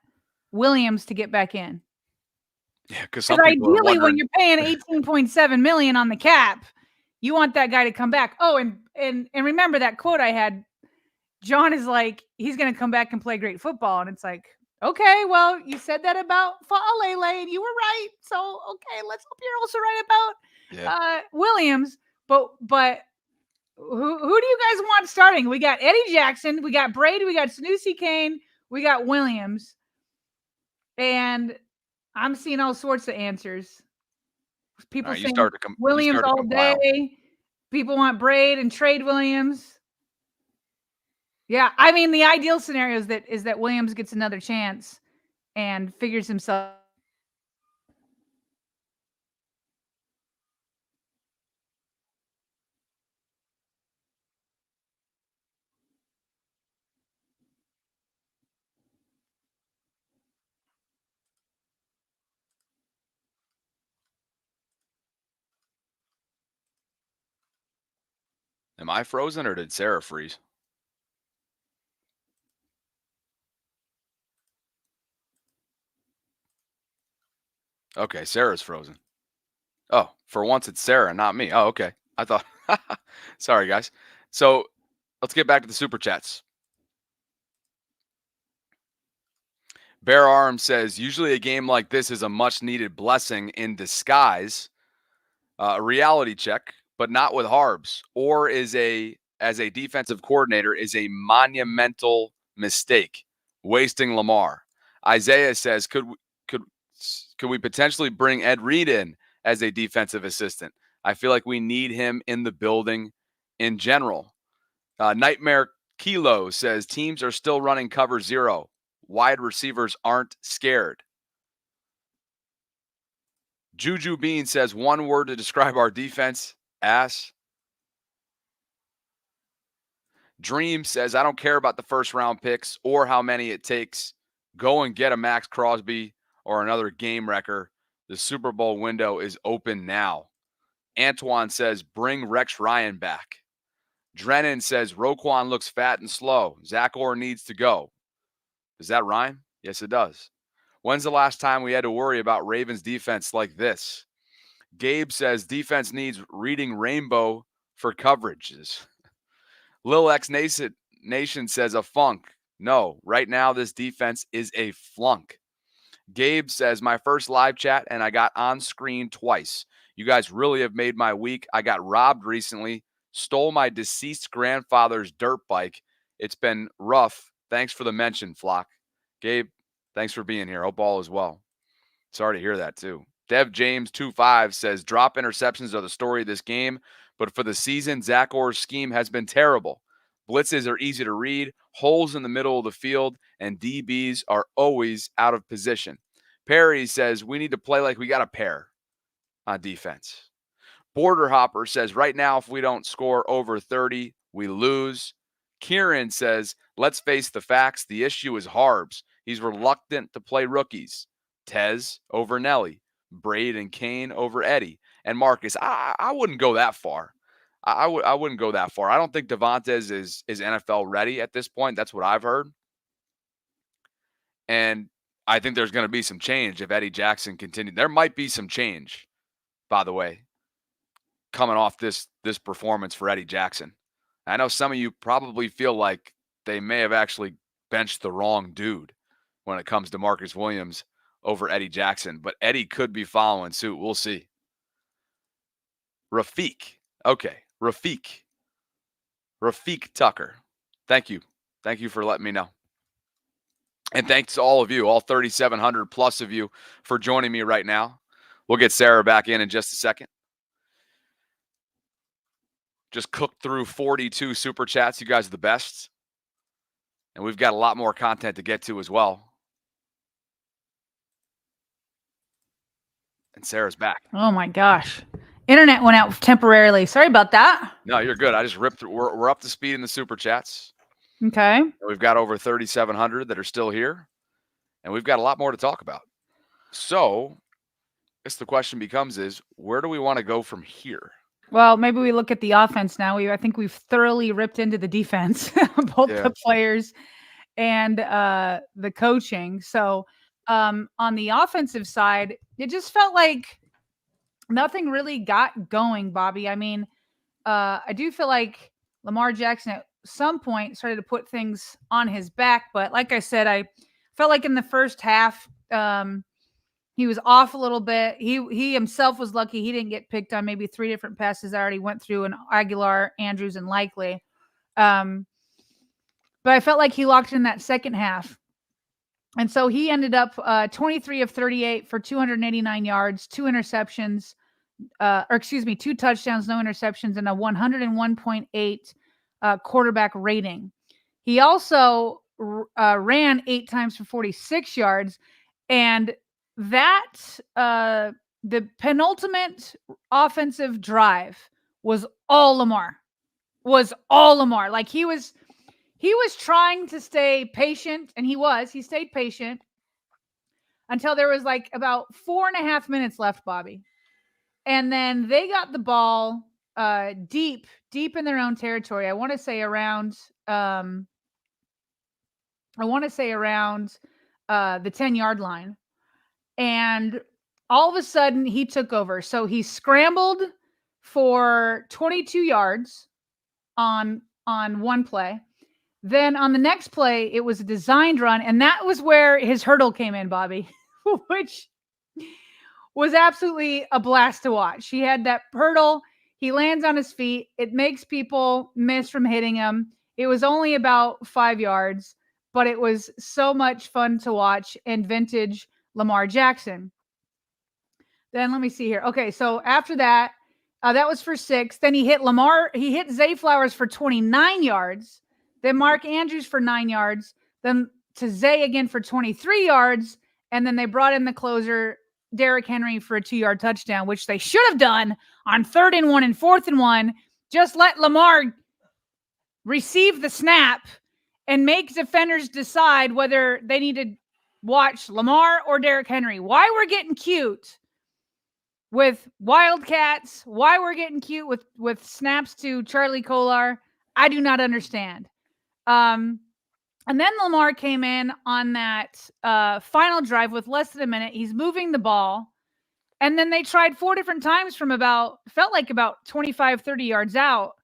Williams to get back in? Yeah, because ideally, when you're paying $18.7 million on the cap, you want that guy to come back. Oh, and remember that quote I had. John is like, he's going to come back and play great football, and it's like, okay, well, you said that about Fa'alele, and you were right. So, okay, let's hope you're also right about Williams. But who do you guys want starting? We got Eddie Jackson, we got Brady, we got Snoozy Kane, we got Williams, and I'm seeing all sorts of answers. People saying Williams all day. People want Braid and trade Williams. Yeah, I mean the ideal scenario is that Williams gets another chance and figures himself. Am I frozen or did Sarah freeze? Okay, Sarah's frozen. Oh, for once it's Sarah, not me. Oh, okay. I thought. Sorry, guys. So let's get back to the super chats. Bear Arm says, usually a game like this is a much needed blessing in disguise, a reality check, but not with Harbs, or as a defensive coordinator is a monumental mistake, wasting Lamar. Isaiah says, could we potentially bring Ed Reed in as a defensive assistant? I feel like we need him in the building in general. Nightmare Kilo says teams are still running cover 0. Wide receivers aren't scared. Juju Bean says one word to describe our defense: ass. Dream says, I don't care about the first round picks or how many it takes. Go and get a Max Crosby or another game wrecker. The Super Bowl window is open now. Antoine says, bring Rex Ryan back. Drennan says, Roquan looks fat and slow. Zach Orr needs to go. Does that rhyme? Yes, it does. When's the last time we had to worry about Ravens defense like this? Gabe says, defense needs reading rainbow for coverages. Lil X Nation says, a funk. No, right now this defense is a flunk. Gabe says, my first live chat and I got on screen twice. You guys really have made my week. I got robbed recently, stole my deceased grandfather's dirt bike. It's been rough. Thanks for the mention, Flock. Gabe, thanks for being here. Hope all is well. Sorry to hear that too. Dev James 25 says, drop interceptions are the story of this game, but for the season, Zach Orr's scheme has been terrible. Blitzes are easy to read, holes in the middle of the field, and DBs are always out of position. Perry says, we need to play like we got a pair on defense. Border Hopper says, right now, if we don't score over 30, we lose. Kieran says, let's face the facts. The issue is Harbs. He's reluctant to play rookies. Tez over Nelly. Braid and Kane over Eddie. And Marcus, I wouldn't go that far. I wouldn't go that far. I don't think Devontae is NFL ready at this point. That's what I've heard. And I think there's going to be some change if Eddie Jackson continues. There might be some change, by the way, coming off this performance for Eddie Jackson. I know some of you probably feel like they may have actually benched the wrong dude when it comes to Marcus Williams over Eddie Jackson, but Eddie could be following suit. We'll see. Rafiq. Okay. Rafiq Tucker. Thank you. Thank you for letting me know. And thanks to all of you, all 3,700 plus of you, for joining me right now. We'll get Sarah back in just a second. Just cooked through 42 super chats. You guys are the best. And we've got a lot more content to get to as well. And Sarah's back. Oh my gosh. Internet went out temporarily. Sorry about that. No, you're good. I just ripped through. We're up to speed in the super chats. Okay. We've got over 3,700 that are still here. And we've got a lot more to talk about. So I guess the question becomes is, where do we want to go from here? Well, maybe we look at the offense now. I think we've thoroughly ripped into the defense, both the players and the coaching. So on the offensive side, it just felt like nothing really got going, Bobby. I mean, I do feel like Lamar Jackson at some point started to put things on his back. But like I said, I felt like in the first half, he was off a little bit. He himself was lucky he didn't get picked on maybe 3 different passes I already went through, and Aguilar, Andrews, and Likely. But I felt like he locked in that second half. And so he ended up 23 of 38 for 289 yards, 2 interceptions, 2 touchdowns, no interceptions, and a 101.8 quarterback rating. He also ran 8 times for 46 yards. And that the penultimate offensive drive was all Lamar. Like he was trying to stay patient, and he stayed patient until there was like about 4.5 minutes left, Bobby. And then they got the ball deep deep in their own territory. I want to say around the 10-yard line. And all of a sudden he took over. So he scrambled for 22 yards on one play. Then on the next play, it was a designed run, and that was where his hurdle came in, Bobby, which was absolutely a blast to watch. He had that hurdle. He lands on his feet. It makes people miss from hitting him. It was only about 5 yards, but it was so much fun to watch, and vintage Lamar Jackson. Then let me see here. Okay, so after that, that was for 6. Then he hit Zay Flowers for 29 yards. Then Mark Andrews for 9 yards. Then to Zay again for 23 yards. And then they brought in the closer, Derrick Henry, for a 2-yard touchdown, which they should have done on 3rd and 1 and 4th and 1. Just let Lamar receive the snap and make defenders decide whether they need to watch Lamar or Derrick Henry. Why we're getting cute with Wildcats, why we're getting cute with snaps to Charlie Kolar, I do not understand. And then Lamar came in on that final drive with less than a minute. He's moving the ball. And then they tried 4 different times from felt like about 25, 30 yards out,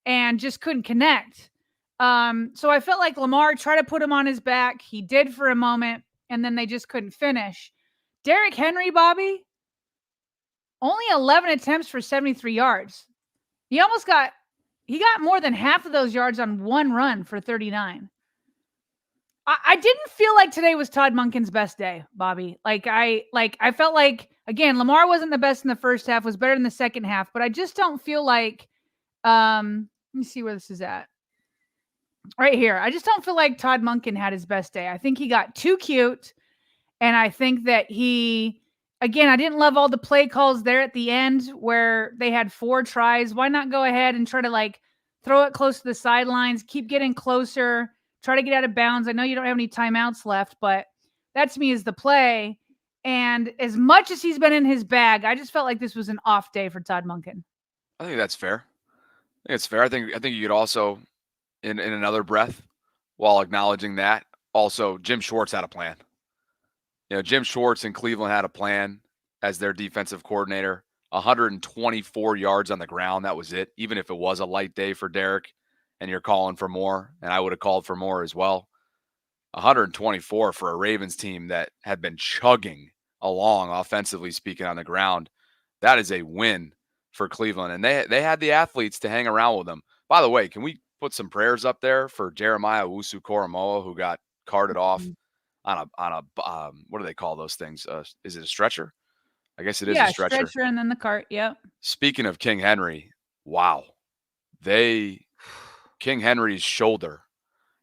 and just couldn't connect. So I felt like Lamar tried to put him on his back. He did for a moment, and then they just couldn't finish. Derrick Henry, Bobby, only 11 attempts for 73 yards. He got more than half of those yards on one run for 39. I didn't feel like today was Todd Monken's best day, Bobby. I felt like, again, Lamar wasn't the best in the first half, was better in the second half, but I just don't feel like, let me see where this is at. Right here. I just don't feel like Todd Monken had his best day. I think he got too cute, and I think that again, I didn't love all the play calls there at the end where they had 4 tries. Why not go ahead and try to throw it close to the sidelines, keep getting closer, try to get out of bounds. I know you don't have any timeouts left, but that to me is the play. And as much as he's been in his bag, I just felt like this was an off day for Todd Monken. I think that's fair. I think you could also, in another breath, while acknowledging that, also Jim Schwartz had a plan. Jim Schwartz in Cleveland had a plan as their defensive coordinator. 124 yards on the ground. That was it. Even if it was a light day for Derrick and you're calling for more, and I would have called for more as well. 124 for a Ravens team that had been chugging along, offensively speaking, on the ground. That is a win for Cleveland. And they had the athletes to hang around with them. By the way, can we put some prayers up there for Jeremiah Owusu-Koramoah, who got carted off on a what do they call those things? Is it a stretcher? I guess it is a stretcher. And then the cart. Yep. Speaking of King Henry, wow. King Henry's shoulder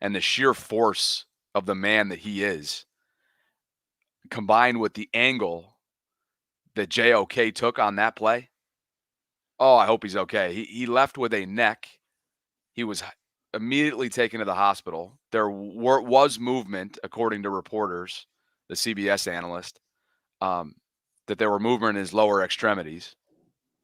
and the sheer force of the man that he is, combined with the angle that JOK took on that play. Oh, I hope he's okay. He left with a neck. He was immediately taken to the hospital. There was movement, according to reporters, the CBS analyst, that there were movement in his lower extremities,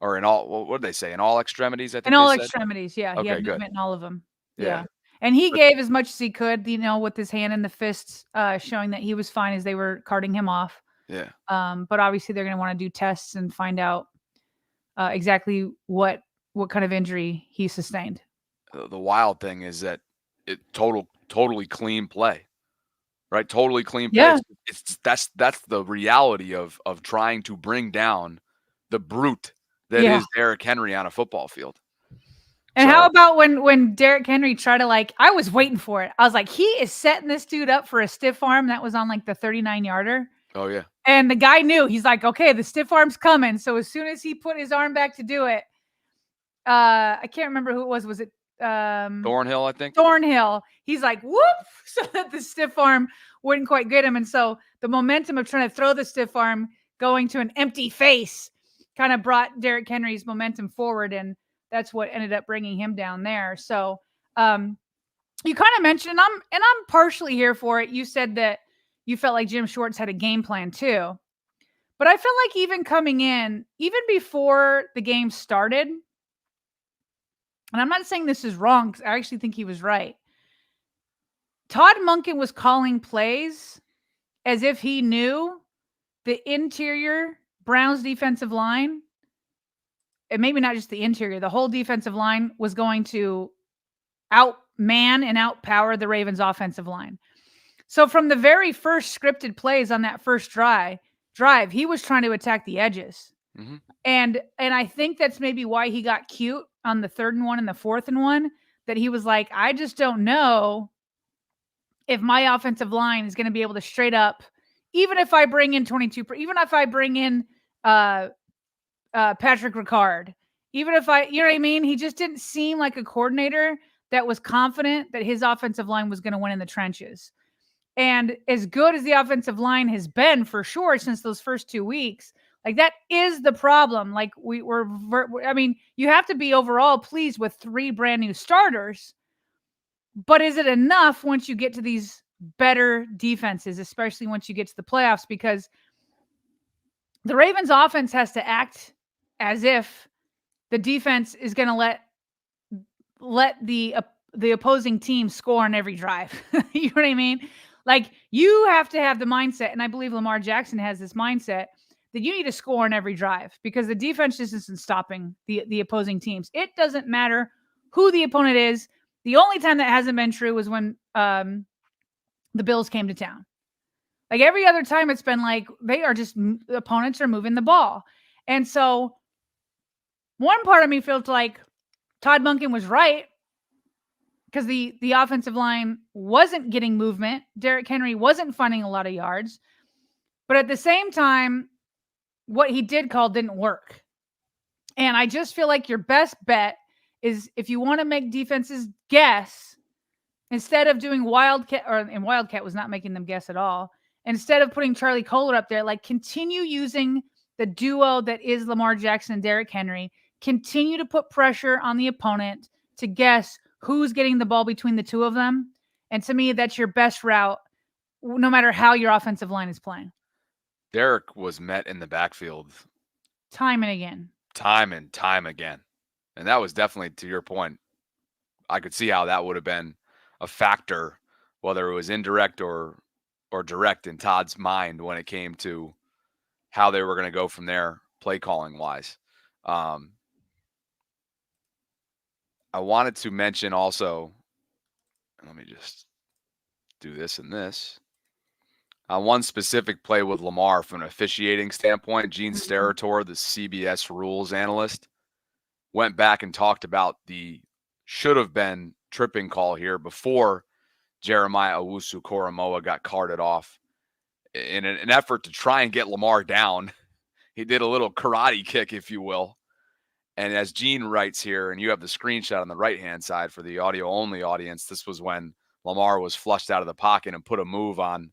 or in all. What did they say? In all extremities, I think. In all extremities, yeah. He had movement in all of them. Yeah. And he gave as much as he could, with his hand in the fists, showing that he was fine as they were carting him off. Yeah. But obviously they're going to want to do tests and find out exactly what kind of injury he sustained. The wild thing is that it totally clean play, right? Totally clean play. Yeah. That's the reality of trying to bring down the brute that is Derrick Henry on a football field. And how about when Derrick Henry tried to I was waiting for it. I was like, he is setting this dude up for a stiff arm that was on the 39-yarder. Oh yeah. And the guy knew. He's like, okay, the stiff arm's coming. So as soon as he put his arm back to do it, I can't remember who it was. Was it Thornhill, I think? Thornhill. He's like, whoop, so that the stiff arm wouldn't quite get him. And so the momentum of trying to throw the stiff arm going to an empty face kind of brought Derrick Henry's momentum forward, and that's what ended up bringing him down there. So you kind of mentioned, and I'm partially here for it. You said that you felt like Jim Schwartz had a game plan too. But I felt like even coming in, even before the game started, and I'm not saying this is wrong because I actually think he was right. Todd Monken was calling plays as if he knew the interior Browns defensive line, and maybe not just the interior, the whole defensive line was going to outman and outpower the Ravens offensive line. So from the very first scripted plays on that first drive, he was trying to attack the edges. Mm-hmm. And I think that's maybe why he got cute on the 3rd and 1 and the 4th and 1, that he was like, I just don't know if my offensive line is going to be able to straight up, even if I bring in 22, even if I bring in Patrick Ricard, even if you know what I mean? He just didn't seem like a coordinator that was confident that his offensive line was going to win in the trenches. And as good as the offensive line has been for sure since those first 2 weeks, like that is the problem. Like I mean, you have to be overall pleased with 3 brand new starters, but is it enough once you get to these better defenses, especially once you get to the playoffs? Because the Ravens offense has to act as if the defense is going to let the opposing team score on every drive. You know what I mean? Like you have to have the mindset, and I believe Lamar Jackson has this mindset that you need to score on every drive because the defense just isn't stopping the opposing teams. It doesn't matter who the opponent is. The only time that hasn't been true was when the Bills came to town. Like every other time, it's been like they are just opponents are moving the ball, and so one part of me feels like Todd Monken was right because the offensive line wasn't getting movement. Derrick Henry wasn't finding a lot of yards. But at the same time, what he did call didn't work. And I just feel like your best bet is if you want to make defenses guess, instead of doing Wildcat, and Wildcat was not making them guess at all, instead of putting Charlie Kohler up there, like continue using the duo that is Lamar Jackson and Derrick Henry. Continue to put pressure on the opponent to guess who's getting the ball between the two of them. And to me, that's your best route, no matter how your offensive line is playing. Derrick was met in the backfield time and again. Time and time again. And that was definitely, to your point, I could see how that would have been a factor, whether it was indirect or direct in Todd's mind when it came to how they were going to go from there, play calling wise. I wanted to mention also, let me just do this and this. One specific play with Lamar from an officiating standpoint, Gene Steratore, the CBS rules analyst, went back and talked about the should have been tripping call here before Jeremiah Owusu-Koramoah got carted off. In an effort to try and get Lamar down, he did a little karate kick, if you will. And as Gene writes here, and you have the screenshot on the right-hand side for the audio-only audience, this was when Lamar was flushed out of the pocket and put a move on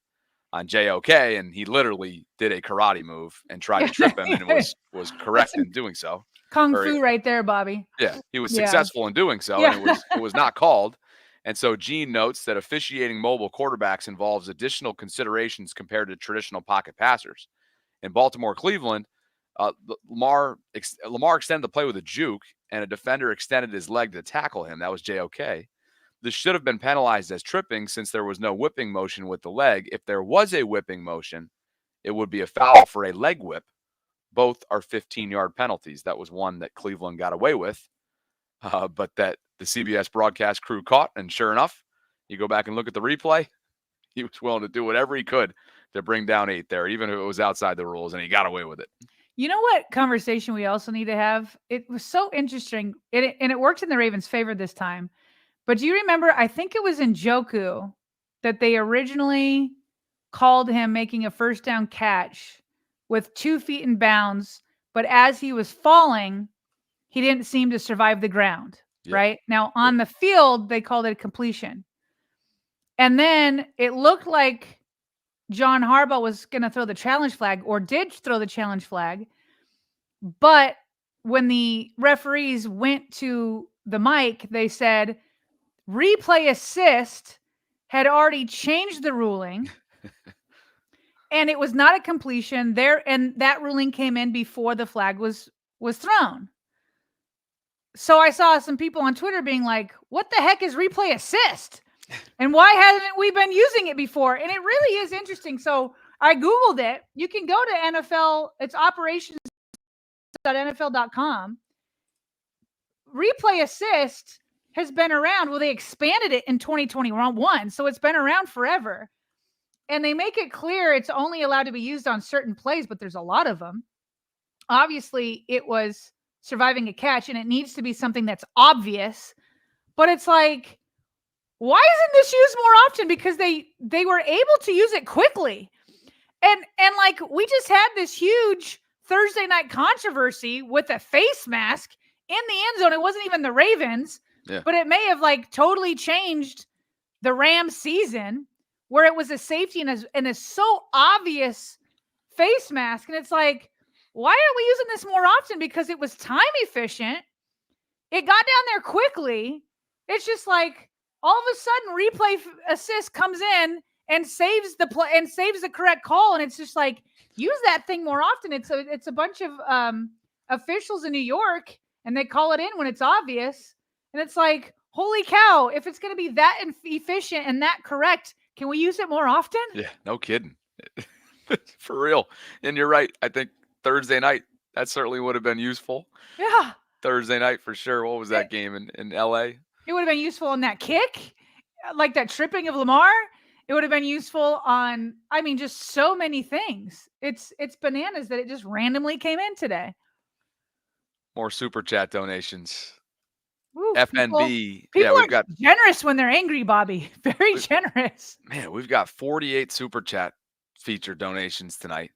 JOK, and he literally did a karate move and tried to trip him, and was correct in doing so. Kung fu right there, Bobby. Yeah, he was successful in doing so, and it was not called. And so Gene notes that officiating mobile quarterbacks involves additional considerations compared to traditional pocket passers. In Baltimore, Cleveland, Lamar extended the play with a juke, and a defender extended his leg to tackle him. That was JOK. This should have been penalized as tripping since there was no whipping motion with the leg. If there was a whipping motion, it would be a foul for a leg whip. Both are 15-yard penalties. That was one that Cleveland got away with, but that the CBS broadcast crew caught. And sure enough, you go back and look at the replay, he was willing to do whatever he could to bring down 8 there, even if it was outside the rules, and he got away with it. You know what conversation we also need to have? It was so interesting, and it worked in the Ravens' favor this time. But do you remember, I think it was in Njoku that they originally called him making a first down catch with 2 feet in bounds, but as he was falling, he didn't seem to survive the ground, right? Now, on the field, they called it a completion. And then it looked like John Harbaugh was going to throw the challenge flag, or did throw the challenge flag. But when the referees went to the mic, they said replay assist had already changed the ruling. And it was not a completion there. And that ruling came in before the flag was thrown. So I saw some people on Twitter being like, what the heck is replay assist? And why hasn't we been using it before? And it really is interesting. So I Googled it. You can go to NFL, it's operations.nfl.com. Replay assist has been around. Well, they expanded it in 2021, so it's been around forever. And they make it clear it's only allowed to be used on certain plays, but there's a lot of them. Obviously, it was surviving a catch, and it needs to be something that's obvious. But it's like, why isn't this used more often? Because they were able to use it quickly. And like, we just had this huge Thursday night controversy with a face mask in the end zone. It wasn't even the Ravens, but it may have like totally changed the Rams season, where it was a safety and a so obvious face mask. And it's like, why aren't we using this more often? Because it was time efficient. It got down there quickly. It's just like, all of a sudden replay assist comes in and saves the play and saves the correct call. And it's just like, use that thing more often. It's a bunch of officials in New York, and they call it in when it's obvious. And it's like, holy cow, if it's going to be that efficient and that correct, can we use it more often? Yeah, no kidding. For real. And you're right. I think Thursday night, that certainly would have been useful. Yeah. Thursday night for sure. What was that game in LA? It would have been useful on that kick, like that tripping of Lamar. It would have been useful on, I mean, just so many things. It's bananas that it just randomly came in today. More super chat donations. Ooh, FNB. People are generous when they're angry, Bobby. Very generous. Man, we've got 48 super chat feature donations tonight,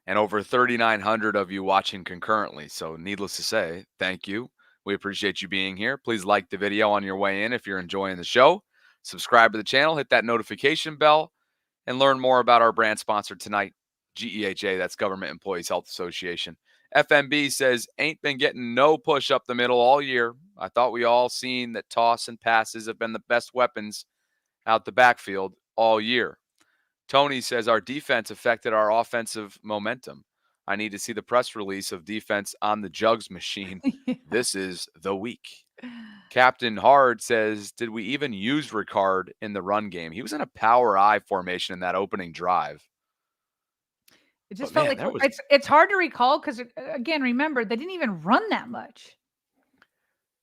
and over 3,900 of you watching concurrently. So needless to say, thank you. We appreciate you being here. Please like the video on your way in if you're enjoying the show. Subscribe to the channel, hit that notification bell, and learn more about our brand sponsor tonight, GEHA, that's Government Employees Health Association. FMB says, ain't been getting no push up the middle all year. I thought we all seen that toss and passes have been the best weapons out the backfield all year. Tony says, our defense affected our offensive momentum. I need to see the press release of defense on the jugs machine. Yeah. This is the week. Captain Hard says, did we even use Ricard in the run game? He was in a power I formation in that opening drive. It just felt like it's hard to recall because, again, remember, they didn't even run that much.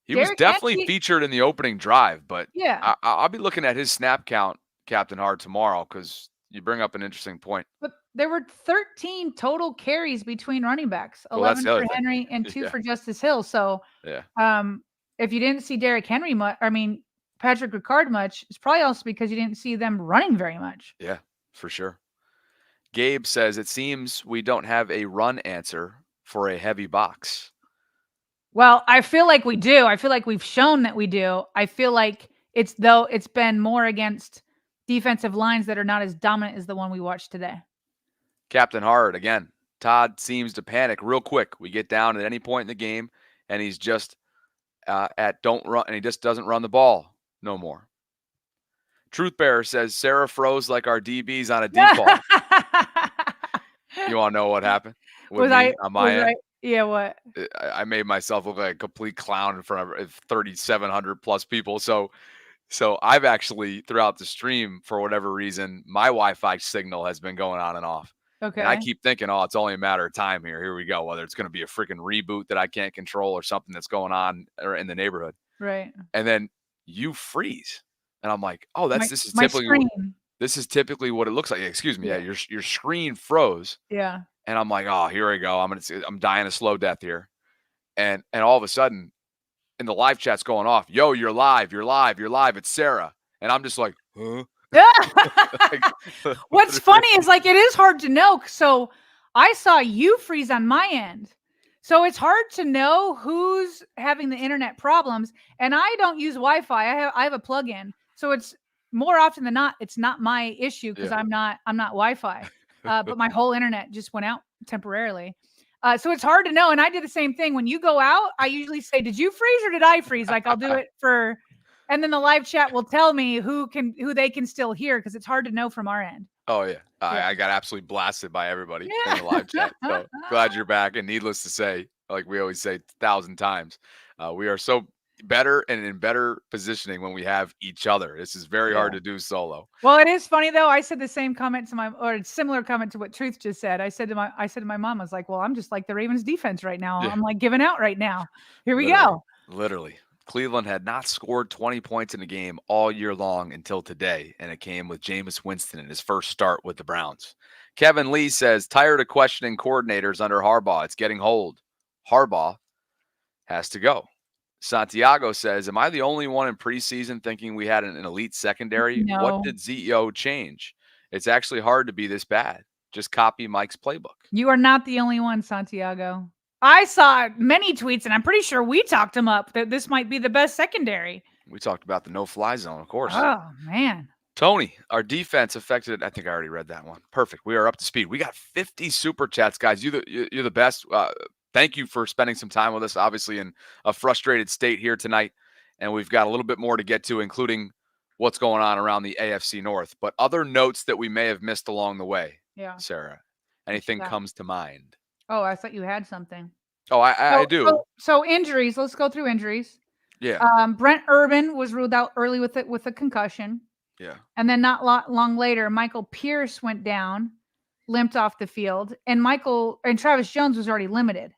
He was definitely featured in the opening drive, but yeah, I'll be looking at his snap count, Captain Hard, tomorrow, because you bring up an interesting point. But there were 13 total carries between running backs, 11 for Henry and 2 for Justice Hill. So, if you didn't see Derrick Henry much, Patrick Ricard much, it's probably also because you didn't see them running very much. Yeah, for sure. Gabe says, it seems we don't have a run answer for a heavy box. Well, I feel like we do. I feel like we've shown that we do. I feel like it's been more against defensive lines that are not as dominant as the one we watched today. Captain Hard, again, Todd seems to panic real quick. We get down at any point in the game, and he's just don't run, and he just doesn't run the ball no more. Truth Bearer says, Sarah froze like our DBs on a default. You want to know what happened? On my end? Yeah, what? I made myself look like a complete clown in front of 3,700 plus people. So I've actually, throughout the stream, for whatever reason, my Wi-Fi signal has been going on and off. Okay. And I keep thinking, it's only a matter of time here. Here we go. Whether it's going to be a freaking reboot that I can't control or something that's going on in the neighborhood. Right. And then you freeze. And I'm like, this is typically what it looks like. Excuse me. Yeah, your screen froze. Yeah. And I'm like, here we go. I'm dying a slow death here. And all of a sudden, and the live chat's going off. Yo, you're live. It's Sarah. And I'm just like, huh? What's funny is like, it is hard to know. So I saw you freeze on my end. So it's hard to know who's having the internet problems. And I don't use Wi-Fi. I have a plug-in. So it's more often than not, it's not my issue because I'm not Wi-Fi. But my whole internet just went out temporarily. So it's hard to know. And I did the same thing. When you go out, I usually say, did you freeze or did I freeze? Like I'll do it and then the live chat will tell me who they can still hear because it's hard to know from our end. Oh, yeah. I got absolutely blasted by everybody in the live chat. So glad you're back. And needless to say, like we always say 1,000 times. We are so better and in better positioning when we have each other. This is very Yeah. hard to do solo. Well, it is funny though. I said the same comment to or a similar comment to what Truth just said. I said to my mom, I was like, "Well, I'm just like the Ravens defense right now. Yeah, I'm like giving out right now. Here we literally, go." literally. Cleveland had not scored 20 points in a game all year long until today, and it came with Jameis Winston in his first start with the Browns. Kevin Lee says, tired of questioning coordinators under Harbaugh. It's getting old. Harbaugh has to go. Santiago says, am I the only one in preseason thinking we had an elite secondary? What No, did ZEO change? It's actually hard to be this bad. Just copy Mike's playbook. you are not the only one, Santiago. I saw many tweets, and I'm pretty sure we talked him up that this might be the best secondary. We talked about the no-fly zone, of course. Oh man. Tony, our defense affected. I think I already read that one. Perfect. We are up to speed. We got 50 super chats, guys. You're the best. Thank you for spending some time with us. Obviously, in a frustrated state here tonight, and we've got a little bit more to get to, including what's going on around the AFC North. But other notes that we may have missed along the way. Yeah. Sarah, anything comes to mind? Oh, I thought you had something. Oh, I do. So injuries. Let's go through injuries. Yeah. Brent Urban was ruled out early with a concussion. Yeah. And then not long later, Michael Pierce went down, limped off the field, and Travis Jones was already limited.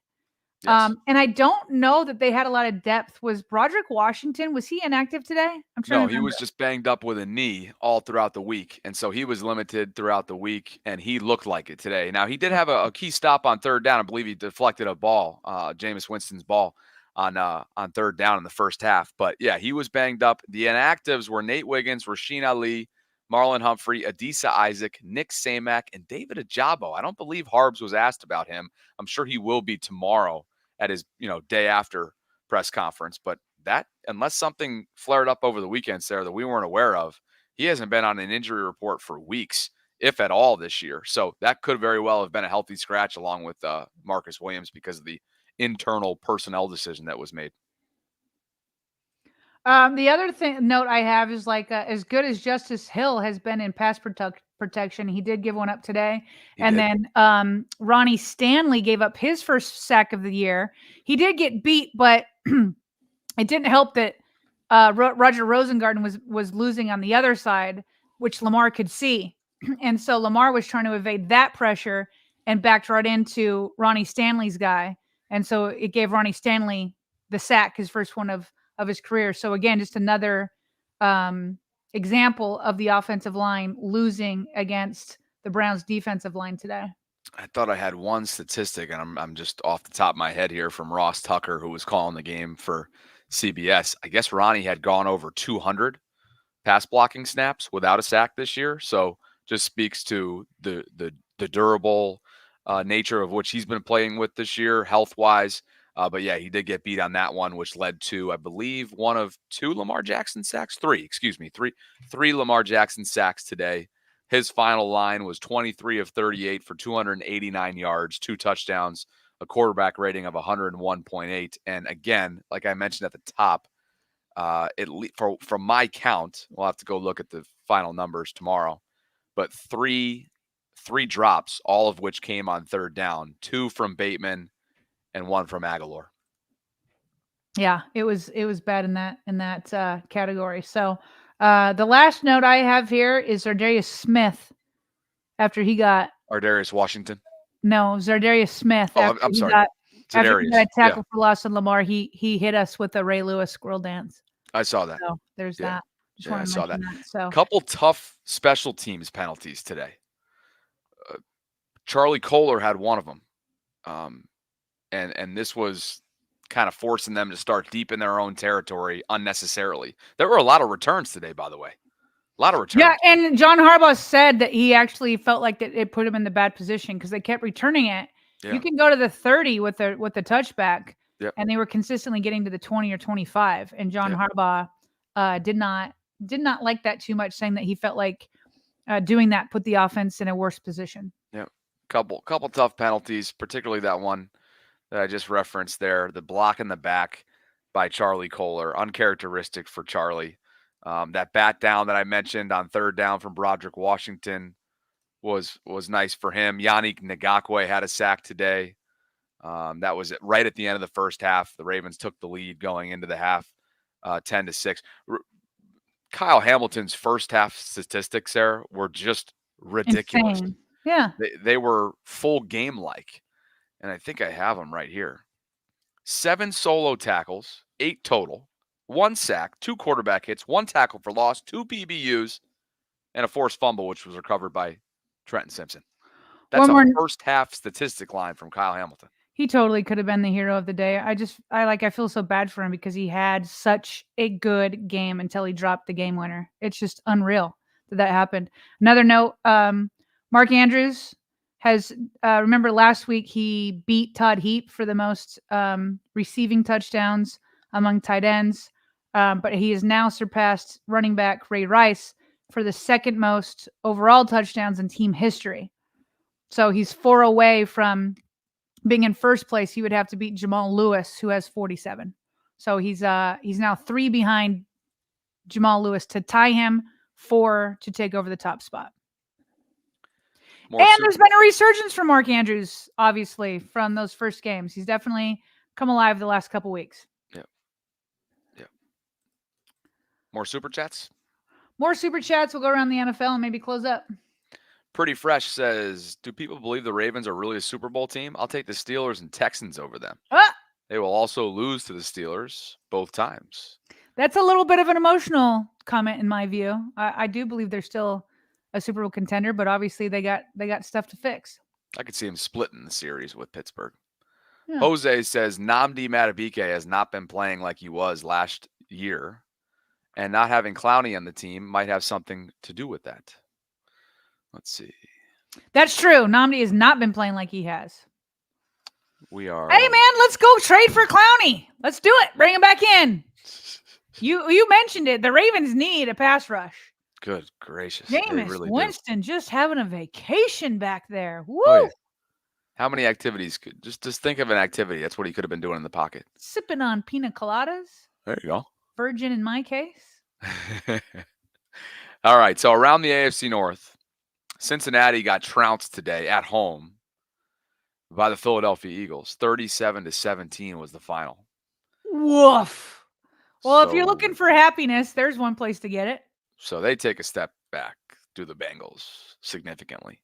Yes. And I don't know that they had a lot of depth. Was Broderick Washington, was he inactive today? I'm trying No, to he remember. was just banged up with a knee all throughout the week. And so he was limited throughout the week, and he looked like it today. Now, he did have a key stop on third down. I believe he deflected a ball, Jameis Winston's ball, on third down in the first half. But, yeah, he was banged up. The inactives were Nate Wiggins, Rasheen Ali, Marlon Humphrey, Adisa Isaac, Nick Samak, and David Ajabo. I don't believe Harbs was asked about him. I'm sure he will be tomorrow at his day after press conference. But that, unless something flared up over the weekend, Sarah, that we weren't aware of, he hasn't been on an injury report for weeks, if at all, this year. So that could very well have been a healthy scratch along with Marcus Williams because of the internal personnel decision that was made. The other note I have is as good as Justice Hill has been in pass protection, he did give one up today. Then Ronnie Stanley gave up his first sack of the year. He did get beat, but it didn't help that Roger Rosengarten was losing on the other side, which Lamar could see. And so Lamar was trying to evade that pressure and backed right into Ronnie Stanley's guy. And so it gave Ronnie Stanley the sack, his first one of his career. So again, just another example of the offensive line losing against the Browns defensive line today. I thought I had one statistic, and I'm just off the top of my head here, from Ross Tucker, who was calling the game for CBS. I guess Ronnie had gone over 200 pass blocking snaps without a sack this year. So just speaks to the durable nature of which he's been playing with this year, health-wise. But yeah, he did get beat on that one, which led to, I believe, one of two Lamar Jackson sacks. Three Lamar Jackson sacks today. His final line was 23 of 38 for 289 yards, 2 touchdowns, a quarterback rating of 101.8. And again, like I mentioned at the top, from my count, we'll have to go look at the final numbers tomorrow, but three drops, all of which came on third down, 2 from Bateman and 1 from Aguilar. Yeah, it was bad in that category. So the last note I have here is Zardarius Smith after he got Ardarius Washington. No, Zardarius Smith. Oh, I'm sorry. After he got a tackle for loss on Lamar, he hit us with a Ray Lewis squirrel dance. I saw that. So there's that. I saw that. So couple tough special teams penalties today. Charlie Kohler had one of them. And this was kind of forcing them to start deep in their own territory unnecessarily. There were a lot of returns today, by the way. A lot of returns. Yeah, and John Harbaugh said that he actually felt like that it put him in the bad position because they kept returning it. Yeah. You can go to the 30 with the touchback, and they were consistently getting to the 20 or 25. And John Harbaugh did not like that too much, saying that he felt like doing that put the offense in a worse position. Yeah, couple tough penalties, particularly that one that I just referenced there, the block in the back by Charlie Kohler, uncharacteristic for Charlie. That bat down that I mentioned on third down from Broderick Washington was nice for him. Yannick Ngakoue had a sack today. That was right at the end of the first half. The Ravens took the lead going into the half, 10-6. Kyle Hamilton's first half statistics there were just ridiculous. Insane. Yeah. They were full game like. And I think I have them right here. 7 solo tackles, 8 total, 1 sack, 2 quarterback hits, 1 tackle for loss, 2 PBUs, and a forced fumble, which was recovered by Trenton Simpson. That's a first half statistic line from Kyle Hamilton. He totally could have been the hero of the day. I feel so bad for him because he had such a good game until he dropped the game winner. It's just unreal that happened. Another note, Mark Andrews has, remember last week he beat Todd Heap for the most receiving touchdowns among tight ends, but he has now surpassed running back Ray Rice for the second most overall touchdowns in team history. So he's 4 away from being in first place. He would have to beat Jamal Lewis, who has 47. So he's now 3 behind Jamal Lewis to tie him, 4 to take over the top spot. There's been a resurgence for Mark Andrews, obviously, from those first games. He's definitely come alive the last couple weeks. Yep. More super chats? More super chats. We'll go around the NFL and maybe close up. Pretty Fresh says, do people believe the Ravens are really a Super Bowl team? I'll take the Steelers and Texans over them. They will also lose to the Steelers both times. That's a little bit of an emotional comment in my view. I do believe they're still a Super Bowl contender, but obviously they got stuff to fix. I could see him splitting the series with Pittsburgh. Yeah. Jose says, Nnamdi Madubuike has not been playing like he was last year, and not having Clowney on the team might have something to do with that. Let's see. That's true. Nnamdi has not been playing like he has. We are. Hey, man, let's go trade for Clowney. Let's do it. Bring him back in. You mentioned it. The Ravens need a pass rush. Good gracious. Jameis really Winston just having a vacation back there. Woo! Oh, yeah. How many activities could just think of an activity? That's what he could have been doing in the pocket. Sipping on pina coladas. There you go. Virgin in my case. All right. So around the AFC North, Cincinnati got trounced today at home by the Philadelphia Eagles. 37-17 was the final. Woof. Well, if you're looking for happiness, there's one place to get it. So they take a step back to the Bengals significantly.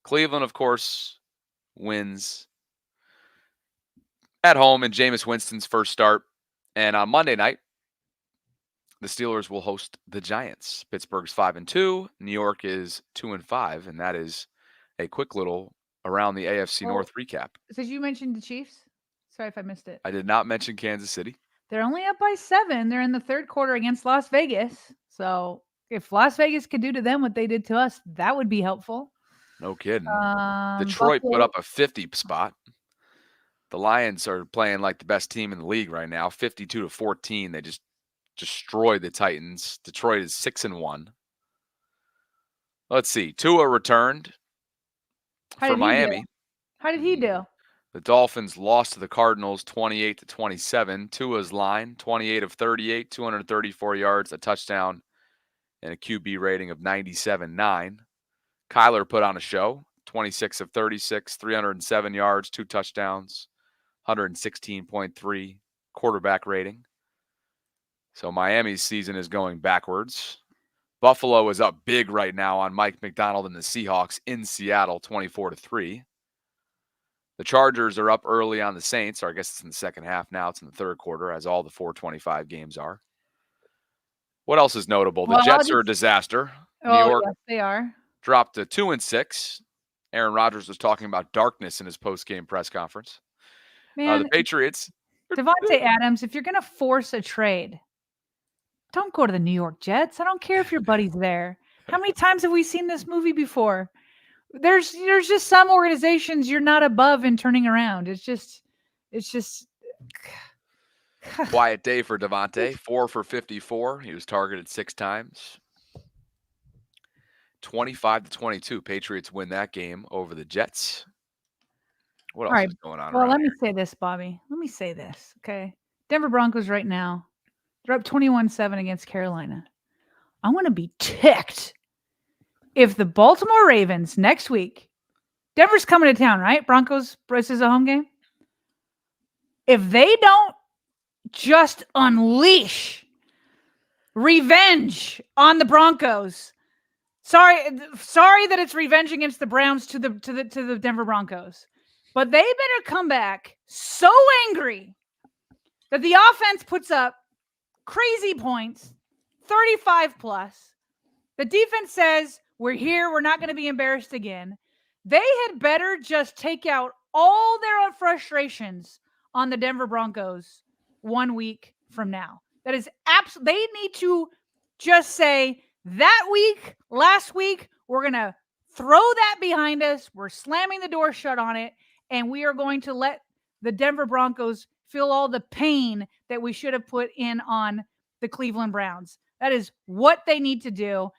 Cleveland, of course, wins at home in Jameis Winston's first start. And on Monday night, the Steelers will host the Giants. Pittsburgh's 5-2. New York is 2-5. And that is a quick little around the AFC North recap. Did you mention the Chiefs? Sorry if I missed it. I did not mention Kansas City. They're only up by 7. They're in the third quarter against Las Vegas. So if Las Vegas could do to them what they did to us, that would be helpful. No kidding. Detroit put up a 50 spot. The Lions are playing like the best team in the league right now. 52-14. They just destroyed the Titans. Detroit is 6-1. Let's see. Tua returned for Miami. How did he do? The Dolphins lost to the Cardinals 28-27. Tua's line, 28 of 38, 234 yards, a touchdown, and a QB rating of 97.9. Kyler put on a show, 26 of 36, 307 yards, 2 touchdowns, 116.3 quarterback rating. So Miami's season is going backwards. Buffalo is up big right now on Mike McDonald and the Seahawks in Seattle, 24-3. The Chargers are up early on the Saints, or I guess it's in the second half now. It's in the third quarter, as all the 425 games are. What else is notable? The Jets are a disaster. New York, yes, they are. Dropped to 2-6. Aaron Rodgers was talking about darkness in his post-game press conference. Man, the Patriots. Devontae Adams, if you're going to force a trade, don't go to the New York Jets. I don't care if your buddy's there. How many times have we seen this movie before? There's just some organizations you're not above in turning around. It's just quiet day for Devontae. 4 for 54. He was targeted 6 times. 25-22. Patriots win that game over the Jets. What else is going on? Well, let me say this, Bobby. Let me say this, okay? Denver Broncos right now, they're up 21-7 against Carolina. I want to be ticked if the Baltimore Ravens next week, Denver's coming to town, right? Broncos versus a home game. if they don't just unleash revenge on the Broncos, sorry that it's revenge against the Browns to the Denver Broncos, but they better come back so angry that the offense puts up crazy points, 35 plus. The defense says, we're here, we're not going to be embarrassed again. They had better just take out all their frustrations on the Denver Broncos 1 week from now. That is absolutely, they need to just say that week, last week, we're going to throw that behind us. We're slamming the door shut on it, and we are going to let the Denver Broncos feel all the pain that we should have put in on the Cleveland Browns. That is what they need to do.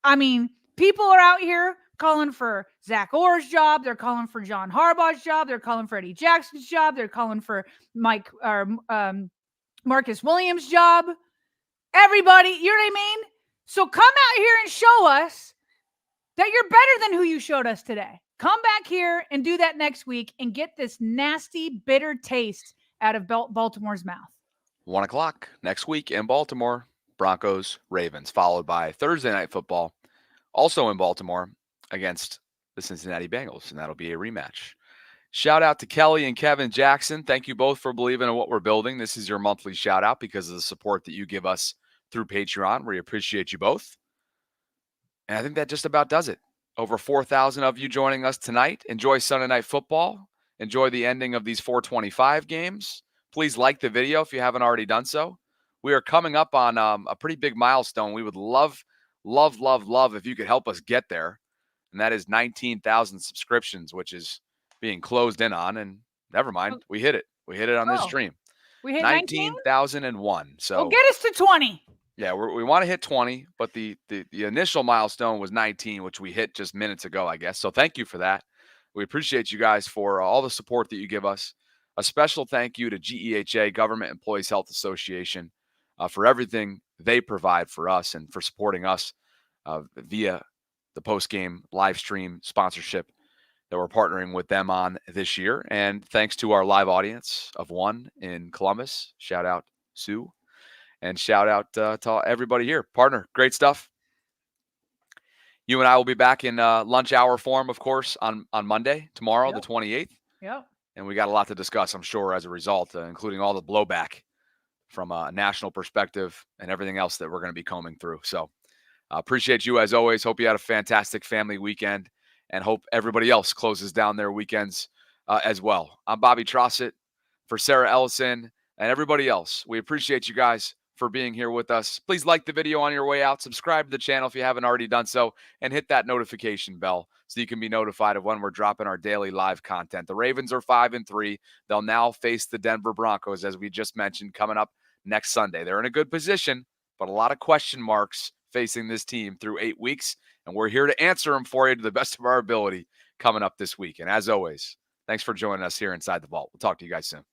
I mean, people are out here calling for Zach Orr's job. They're calling for John Harbaugh's job. They're calling for Eddie Jackson's job. They're calling for Marcus Williams' job. Everybody, you know what I mean? So come out here and show us that you're better than who you showed us today. Come back here and do that next week and get this nasty, bitter taste out of Baltimore's mouth. 1 o'clock next week in Baltimore, Broncos, Ravens, followed by Thursday Night Football, also in Baltimore, against the Cincinnati Bengals, and that'll be a rematch. Shout out to Kelly and Kevin Jackson. Thank you both for believing in what we're building. This is your monthly shout out because of the support that you give us through Patreon. We appreciate you both. And I think that just about does it. Over 4,000 of you joining us tonight. Enjoy Sunday Night Football. Enjoy the ending of these 425 games. Please like the video if you haven't already done so. We are coming up on a pretty big milestone. We would love if you could help us get there. And that is 19,000 subscriptions, which is being closed in on. And never mind, we hit it. We hit it on this stream. We hit 19,001. So well, get us to 20. Yeah, we want to hit 20, but the initial milestone was 19, which we hit just minutes ago, I guess. So thank you for that. We appreciate you guys for all the support that you give us. A special thank you to GEHA, Government Employees Health Association, for everything they provide for us and for supporting us via the post-game live stream sponsorship that we're partnering with them on this year. And thanks to our live audience of one in Columbus. Shout out, Sue. And shout out to everybody here. Partner, great stuff. You and I will be back in lunch hour form, of course, on Monday, tomorrow, the 28th. Yep. And we got a lot to discuss, I'm sure, as a result, including all the blowback from a national perspective and everything else that we're going to be combing through. So appreciate you as always. Hope you had a fantastic family weekend and hope everybody else closes down their weekends as well. I'm Bobby Trossett for Sarah Ellison and everybody else. We appreciate you guys for being here with us. Please like the video on your way out, subscribe to the channel if you haven't already done so, and hit that notification bell so you can be notified of when we're dropping our daily live content. The Ravens are 5-3. They'll now face the Denver Broncos, as we just mentioned, coming up next Sunday. They're in a good position, but a lot of question marks facing this team through 8 weeks, and we're here to answer them for you to the best of our ability coming up this week. And as always, thanks for joining us here inside the vault. We'll talk to you guys soon.